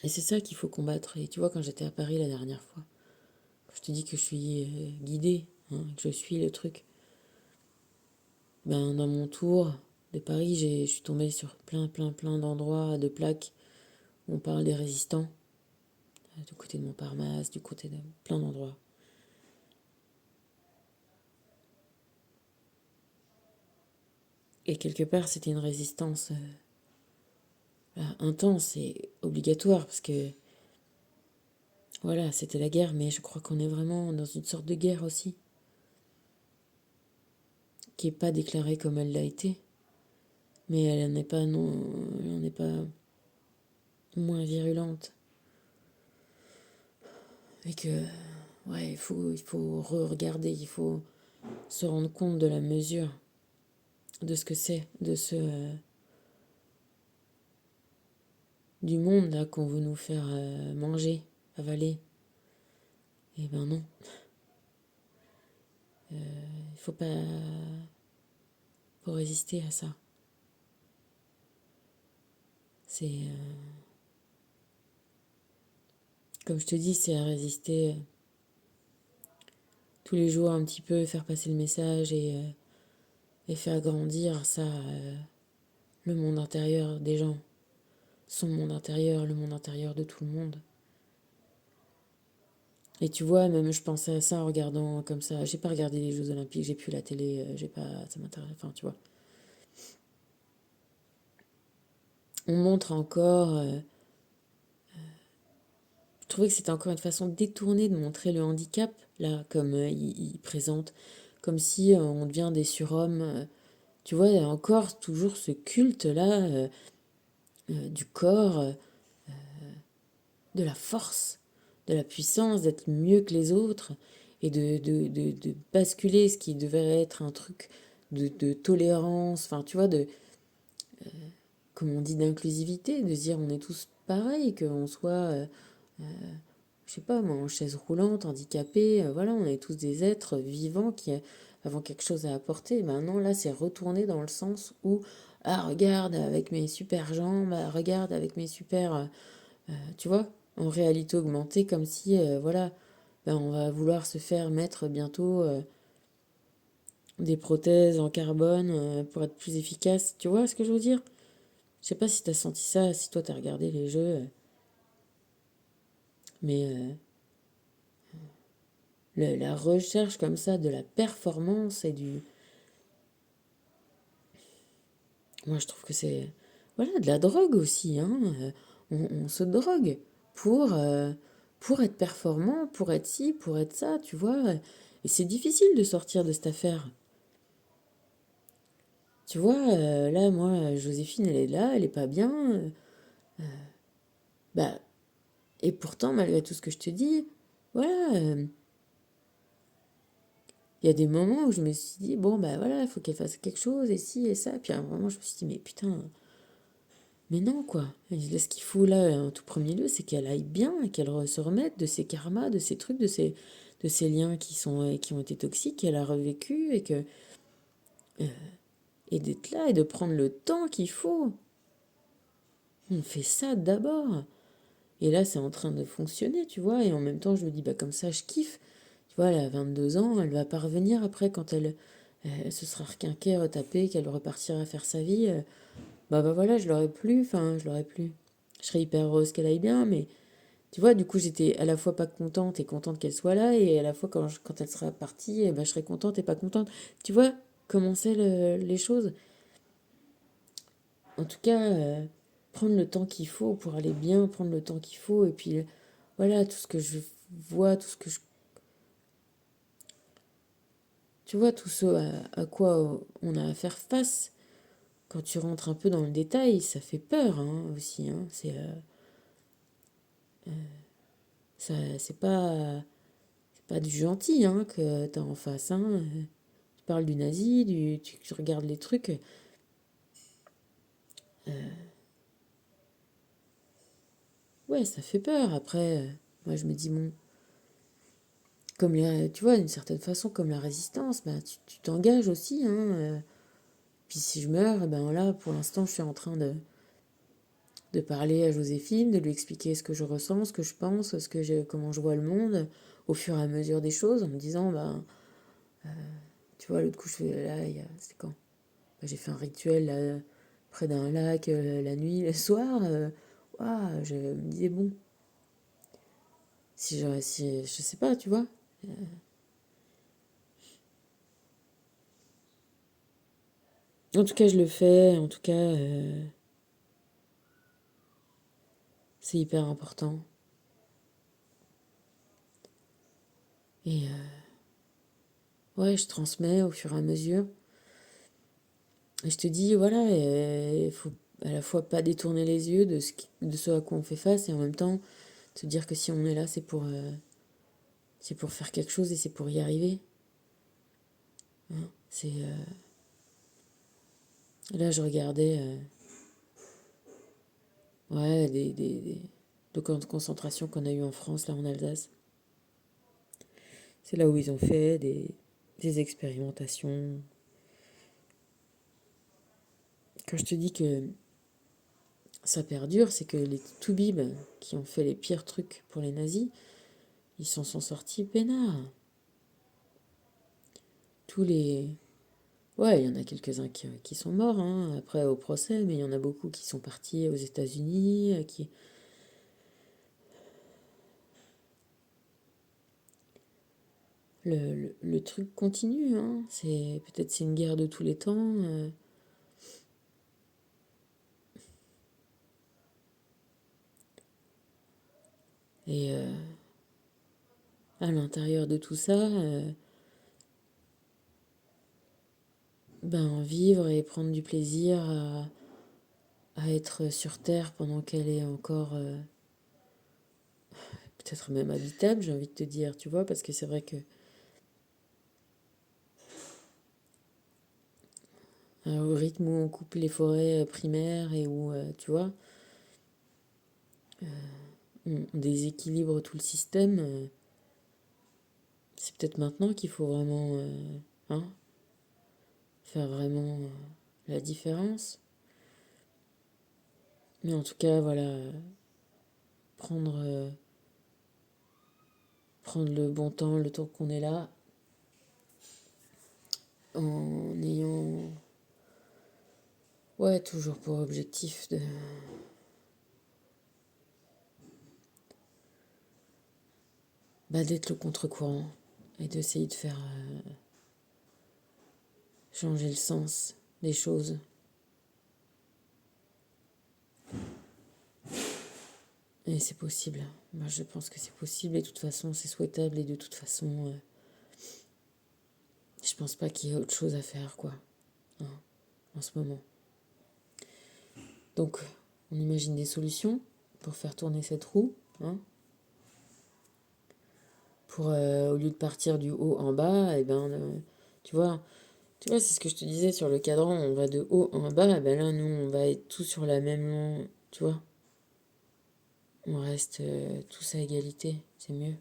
Et c'est ça qu'il faut combattre. Et tu vois, quand j'étais à Paris la dernière fois, je te dis que je suis guidée, hein, que je suis le truc. Ben, dans mon tour de Paris, je suis tombée sur plein d'endroits, de plaques où on parle des résistants, du côté de Montparnasse, du côté de plein d'endroits. Et quelque part, c'était une résistance intense et obligatoire, parce que, voilà, c'était la guerre, mais je crois qu'on est vraiment dans une sorte de guerre aussi, qui n'est pas déclarée comme elle l'a été, mais elle n'est pas, non, elle n'est pas moins virulente. Et que, ouais, il faut re-regarder, il faut se rendre compte de la mesure de ce que c'est, du monde là qu'on veut nous faire manger, avaler. Et ben non, il faut pas, faut résister à ça. C'est, comme je te dis, c'est à résister tous les jours un petit peu, faire passer le message et faire grandir ça, le monde intérieur des gens, son monde intérieur, le monde intérieur de tout le monde. Et tu vois, même je pensais à ça en regardant comme ça. J'ai pas regardé les Jeux Olympiques, j'ai plus la télé, j'ai pas, ça m'intéresse. Enfin, tu vois. On montre encore. Je trouvais que c'était encore une façon détournée de montrer le handicap, là, comme il présente, comme si on devient des surhommes. Tu vois, il y a encore toujours ce culte-là du corps, de la force, de la puissance, d'être mieux que les autres et de basculer ce qui devait être un truc de tolérance, enfin, tu vois, comme on dit, d'inclusivité, de se dire on est tous pareils, qu'on soit, je sais pas moi, en chaise roulante, handicapé, voilà, on est tous des êtres vivants qui avons quelque chose à apporter. Maintenant, là, c'est retourné dans le sens où, ah, regarde avec mes super jambes, ah, regarde avec mes super, tu vois, en réalité augmentée, comme si, voilà, ben, on va vouloir se faire mettre bientôt des prothèses en carbone pour être plus efficace. Tu vois ce que je veux dire? Je sais pas si t'as senti ça, si toi t'as regardé les jeux, mais la recherche comme ça de la performance et du... Moi je trouve que c'est... Voilà, de la drogue aussi, hein. On se drogue pour, euh, pour être performant, pour être ci, pour être ça, tu vois. Et c'est difficile de sortir de cette affaire. Tu vois, là, moi, Joséphine, elle est là, elle est pas bien. Bah, et pourtant, malgré tout ce que je te dis, voilà, il y a des moments où je me suis dit, bon, bah voilà, il faut qu'elle fasse quelque chose, et ci, et ça. Puis à un moment, je me suis dit, mais putain, mais non, quoi. Et là, ce qu'il faut, là, en tout premier lieu, c'est qu'elle aille bien, et qu'elle se remette de ses karmas, de ses trucs, de ses liens qui ont été toxiques, qu'elle a revécu, et d'être là, et de prendre le temps qu'il faut. On fait ça d'abord. Et là, c'est en train de fonctionner, tu vois. Et en même temps, je me dis, bah comme ça, je kiffe. Tu vois, elle a 22 ans, elle va pas revenir après quand elle se sera requinquée, retapée, qu'elle repartira faire sa vie, bah voilà, je l'aurais plus, enfin, je l'aurais plus. Je serais hyper heureuse qu'elle aille bien, mais tu vois, du coup, j'étais à la fois pas contente et contente qu'elle soit là, et à la fois, quand elle sera partie, je serais contente et pas contente. Tu vois comment c'est les choses? En tout cas, prendre le temps qu'il faut pour aller bien, prendre le temps qu'il faut, et puis voilà, tout ce que je vois, tout ce que je... Tu vois, tout ce à quoi on a à faire face, quand tu rentres un peu dans le détail, ça fait peur hein, aussi. Hein. C'est pas du gentil hein, que t'as en face. Hein. Tu parles du nazi, tu regardes les trucs. Ouais, ça fait peur. Après, moi je me dis, bon, tu vois, d'une certaine façon, comme la résistance, bah, tu t'engages aussi. Hein, puis si je meurs, ben là, pour l'instant, je suis en train de parler à Joséphine, de lui expliquer ce que je ressens, ce que je pense, comment je vois le monde, au fur et à mesure des choses, en me disant, ben, tu vois, l'autre coup, c'était quand? Bah, j'ai fait un rituel là, près d'un lac la nuit, le soir. Ouah, je me disais, bon, je sais pas, tu vois. En tout cas, je le fais, en tout cas, c'est hyper important. Et ouais, je transmets au fur et à mesure. Et je te dis, voilà, il faut à la fois pas détourner les yeux de ce à quoi on fait face et en même temps se dire que si on est là, c'est pour faire quelque chose et c'est pour y arriver. Hein. Là, je regardais ouais, de camps de concentration qu'on a eu en France, là en Alsace. C'est là où ils ont fait des expérimentations. Quand je te dis que ça perdure, c'est que les toubibs qui ont fait les pires trucs pour les nazis, ils s'en sont sortis peinards. Tous les... Ouais, il y en a quelques-uns qui sont morts, hein, après au procès, mais il y en a beaucoup qui sont partis aux États-Unis, qui... Le truc continue, hein. Peut-être c'est une guerre de tous les temps. Et à l'intérieur de tout ça, ben vivre et prendre du plaisir à être sur Terre pendant qu'elle est encore peut-être même habitable, j'ai envie de te dire, tu vois, parce que c'est vrai que au rythme où on coupe les forêts primaires et où, tu vois, on déséquilibre tout le système, c'est peut-être maintenant qu'il faut vraiment hein, faire vraiment la différence. Mais en tout cas, voilà, prendre, prendre le temps qu'on est là, en ayant, ouais, toujours pour objectif d'être le contre-courant et d'essayer de faire changer le sens des choses. Et c'est possible. Moi, je pense que c'est possible et de toute façon, c'est souhaitable et de toute façon, je pense pas qu'il y ait autre chose à faire, quoi, hein, en ce moment. Donc, on imagine des solutions pour faire tourner cette roue, hein, pour, au lieu de partir du haut en bas, et ben, tu vois, c'est ce que je te disais sur le cadran, on va de haut en bas, et ben là, nous, on va être tous sur la même longue, tu vois, on reste tous à égalité, c'est mieux.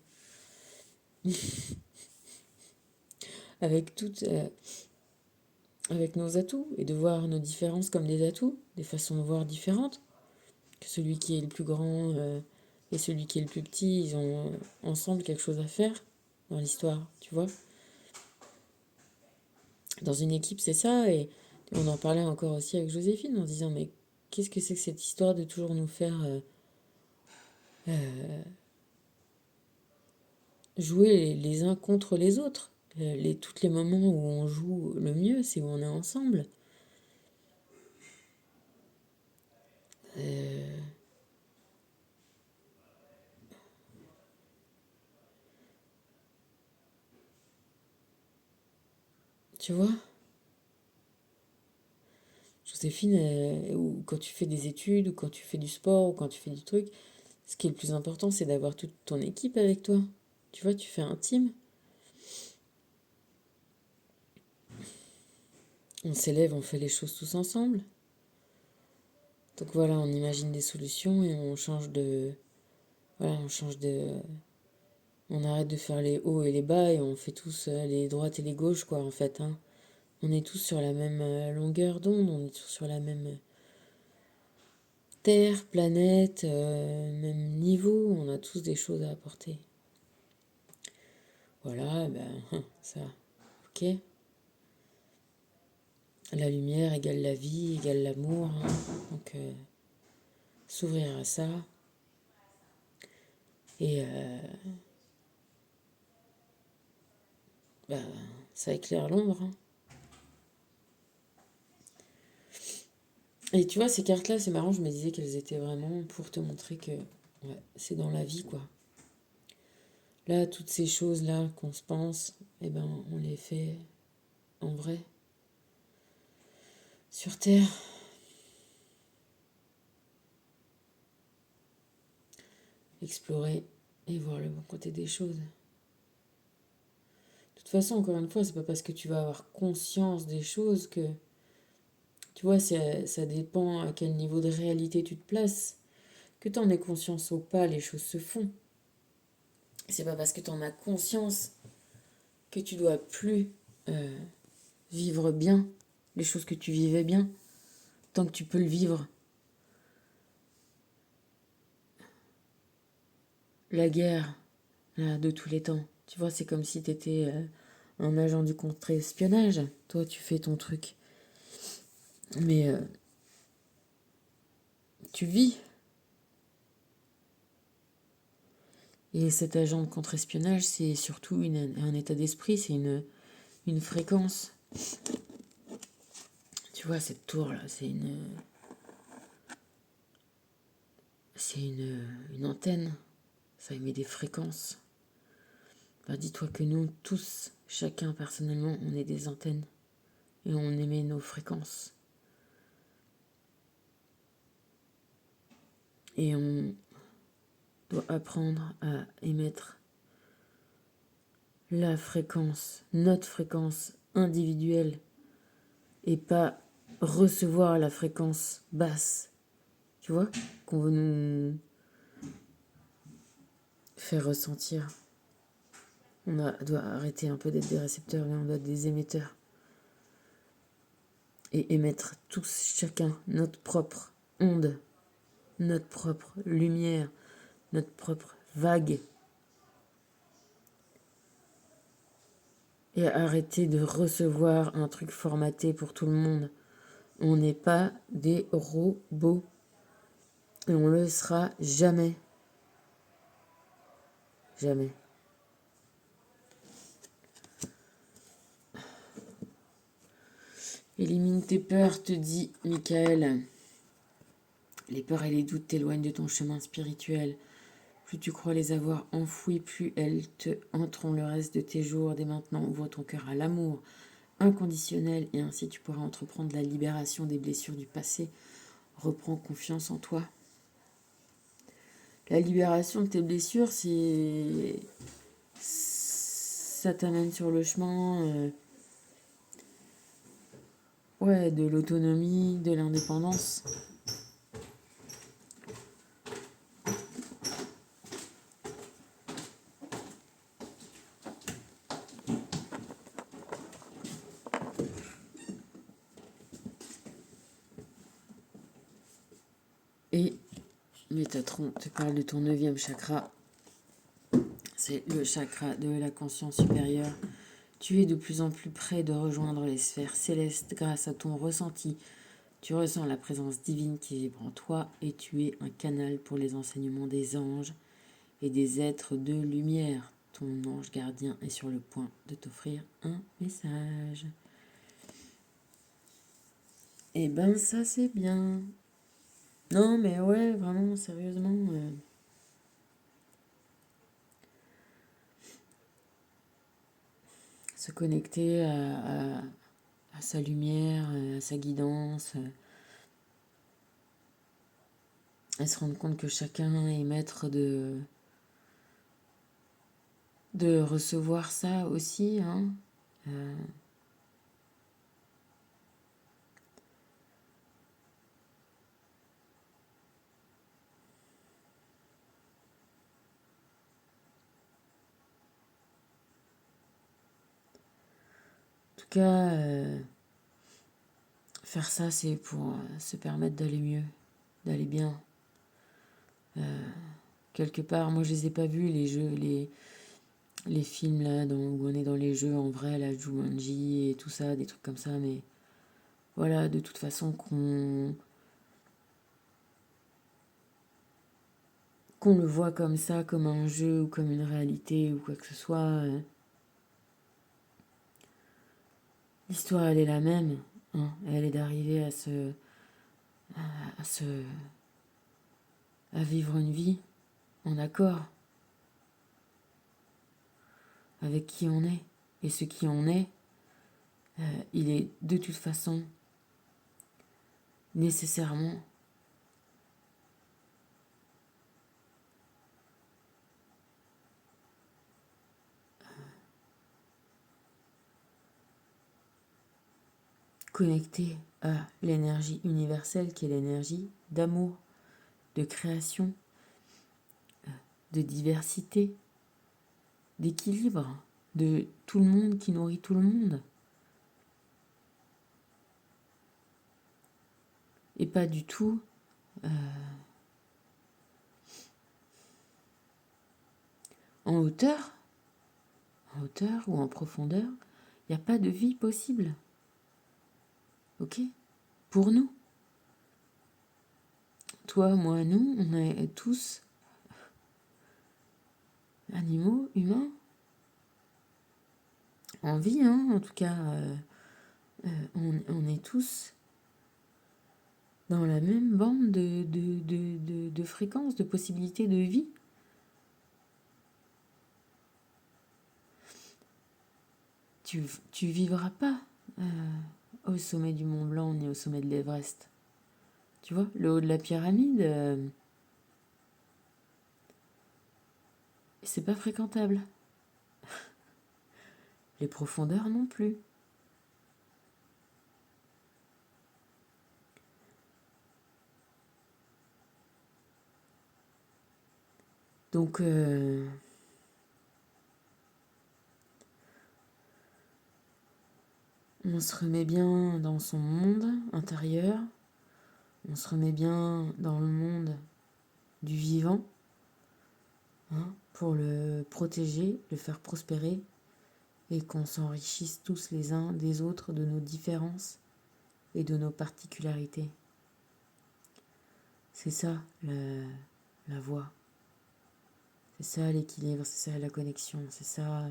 Avec toutes, avec nos atouts, et de voir nos différences comme des atouts, des façons de voir différentes, que celui qui est le plus grand et celui qui est le plus petit, ils ont ensemble quelque chose à faire dans l'histoire, tu vois. Dans une équipe, c'est ça. Et on en parlait encore aussi avec Joséphine en disant, mais qu'est-ce que c'est que cette histoire de toujours nous faire jouer les uns contre les autres? Tous les moments où on joue le mieux, c'est où on est ensemble. Tu vois? Joséphine, ou quand tu fais des études, ou quand tu fais du sport, ou quand tu fais du truc, ce qui est le plus important, c'est d'avoir toute ton équipe avec toi. Tu vois, tu fais un team. On s'élève, on fait les choses tous ensemble. Donc voilà, on imagine des solutions et on change de... Voilà, on change de... On arrête de faire les hauts et les bas et on fait tous les droites et les gauches, quoi, en fait. Hein. On est tous sur la même longueur d'onde, on est tous sur la même terre, planète, même niveau. On a tous des choses à apporter. Voilà, ben, ça, ok. La lumière égale la vie, égale l'amour. Hein. Donc, s'ouvrir à ça. Et ben, ça éclaire l'ombre. Hein. Et tu vois, ces cartes-là, c'est marrant, je me disais qu'elles étaient vraiment pour te montrer que ouais, c'est dans la vie, quoi. Là, toutes ces choses-là qu'on se pense, eh ben, on les fait en vrai, sur Terre. Explorer et voir le bon côté des choses. De toute façon, encore une fois, c'est pas parce que tu vas avoir conscience des choses que... Tu vois, ça dépend à quel niveau de réalité tu te places. Que tu en aies conscience ou pas, les choses se font. C'est pas parce que tu en as conscience que tu dois plus vivre bien les choses que tu vivais bien, tant que tu peux le vivre. La guerre, là, de tous les temps, tu vois, c'est comme si tu étais un agent du contre-espionnage. Toi, tu fais ton truc. Mais tu vis. Et cet agent de contre-espionnage, c'est surtout un état d'esprit, c'est une fréquence. Tu vois, cette tour-là, c'est une antenne. Ça émet des fréquences. Ben, dis-toi que nous, tous, chacun personnellement, on est des antennes. Et on émet nos fréquences. Et on doit apprendre à émettre la fréquence, notre fréquence individuelle, et pas recevoir la fréquence basse, tu vois, qu'on veut nous faire ressentir. Doit arrêter un peu d'être des récepteurs, mais on doit être des émetteurs. Et émettre tous, chacun, notre propre onde, notre propre lumière, notre propre vague. Et arrêter de recevoir un truc formaté pour tout le monde. On n'est pas des robots. Et on le sera jamais. Jamais. Élimine tes peurs, te dit Michael. Les peurs et les doutes t'éloignent de ton chemin spirituel. Plus tu crois les avoir enfouis, plus elles te hanteront le reste de tes jours. Dès maintenant, ouvre ton cœur à l'amour inconditionnel et ainsi tu pourras entreprendre la libération des blessures du passé. Reprends confiance en toi. La libération de tes blessures, ça t'amène sur le chemin de l'autonomie, de l'indépendance. Et Métatron te parle de ton 9e chakra. C'est le chakra de la conscience supérieure Tu es de plus en plus près de rejoindre les sphères célestes grâce à ton ressenti. Tu ressens la présence divine qui vibre en toi et tu es un canal pour les enseignements des anges et des êtres de lumière. Ton ange gardien est sur le point de t'offrir un message. Eh ben ça c'est bien. Non mais ouais, vraiment, sérieusement. Se connecter à sa lumière, à sa guidance, et se rendre compte que chacun est maître de recevoir ça aussi. Hein. En tout cas, faire ça, c'est pour se permettre d'aller mieux, d'aller bien. Quelque part, moi je les ai pas vus, les jeux, les films là, où on est dans les jeux en vrai, la Jumanji et tout ça, des trucs comme ça, mais voilà, de toute façon qu'on le voit comme ça, comme un jeu ou comme une réalité ou quoi que ce soit, l'histoire elle est la même, hein, elle est d'arriver à se, à vivre une vie en accord avec qui on est. Et ce qui on est, il est de toute façon nécessairement connecté à l'énergie universelle qui est l'énergie d'amour, de création, de diversité, d'équilibre, de tout le monde qui nourrit tout le monde. Et pas du tout en hauteur ou en profondeur, il n'y a pas de vie possible. Ok? Pour nous. Toi, moi, nous, on est tous animaux, humains, en vie, hein, en tout cas, on est tous dans la même bande de fréquences, de possibilités de vie. Tu vivras pas au sommet du Mont Blanc ni au sommet de l'Everest. Tu vois, le haut de la pyramide, c'est pas fréquentable. Les profondeurs non plus. Donc, on se remet bien dans son monde intérieur, on se remet bien dans le monde du vivant, hein, pour le protéger, le faire prospérer, et qu'on s'enrichisse tous les uns des autres de nos différences et de nos particularités. C'est ça la voie. C'est ça l'équilibre, c'est ça la connexion, c'est ça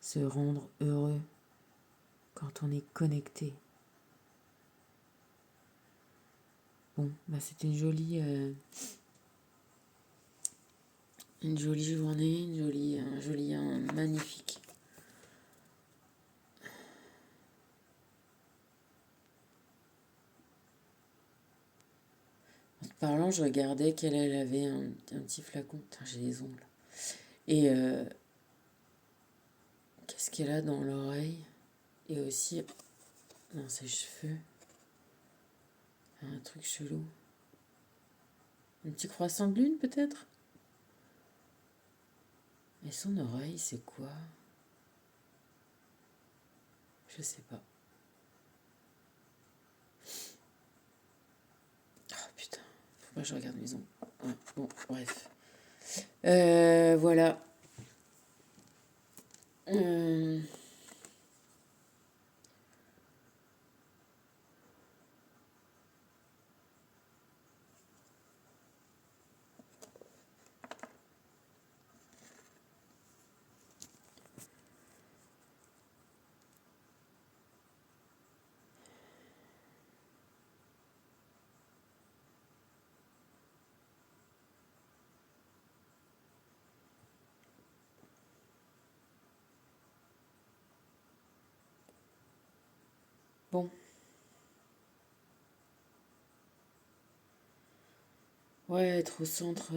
se rendre heureux quand on est connecté. Bon, bah c'était une jolie journée, un magnifique. En te parlant, je regardais qu'elle avait un petit flacon. Putain, j'ai les ongles. Et qu'est-ce qu'elle a dans l'oreille? Et aussi dans ses cheveux. Un truc chelou. Un petit croissant de lune peut-être? Et son oreille, c'est quoi? Je sais pas. Oh putain, faut pas que je regarde mes ongles. Ouais, bon, bref. Voilà. Bon. Ouais, être au centre...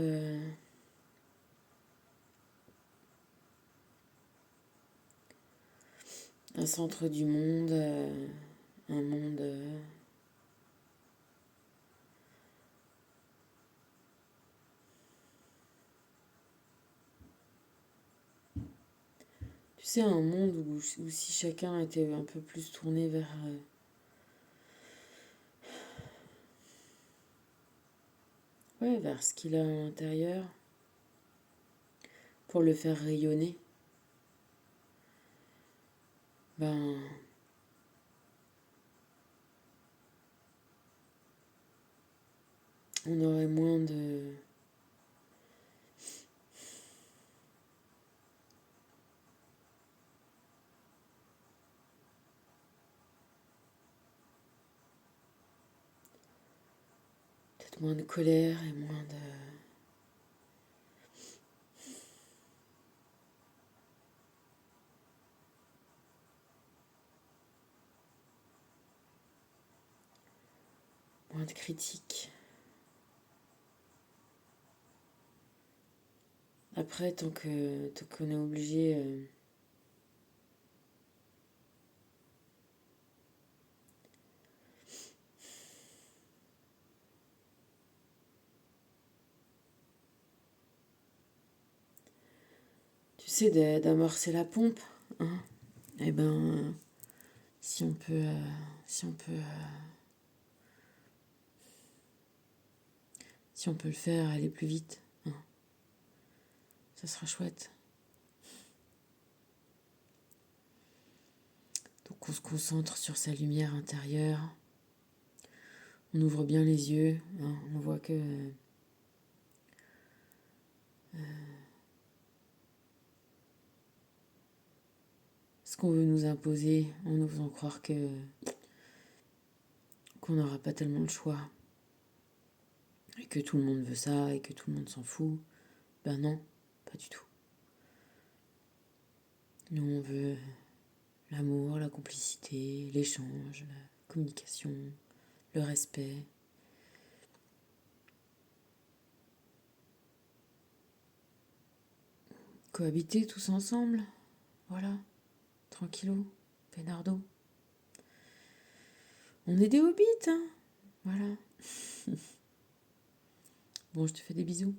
un centre du monde, un monde... tu sais, un monde où si chacun était un peu plus tourné vers... ouais, vers ce qu'il a à l'intérieur, pour le faire rayonner, ben... on aurait moins de... peut-être moins de colère et moins de critiques. Après, tant qu'on est obligé... tu sais, d'amorcer la pompe, hein, eh ben, si on peut... si on peut... si on peut le faire aller plus vite, hein, ça sera chouette. Donc on se concentre sur sa lumière intérieure. On ouvre bien les yeux, hein, on voit que... ce qu'on veut nous imposer en nous faisant croire qu'on n'aura pas tellement le choix. Et que tout le monde veut ça et que tout le monde s'en fout. Ben non, pas du tout. Nous, on veut l'amour, la complicité, l'échange, la communication, le respect. Cohabiter tous ensemble, voilà, tranquillou, peinardo. On est des hobbits, hein, voilà. Bon, je te fais des bisous.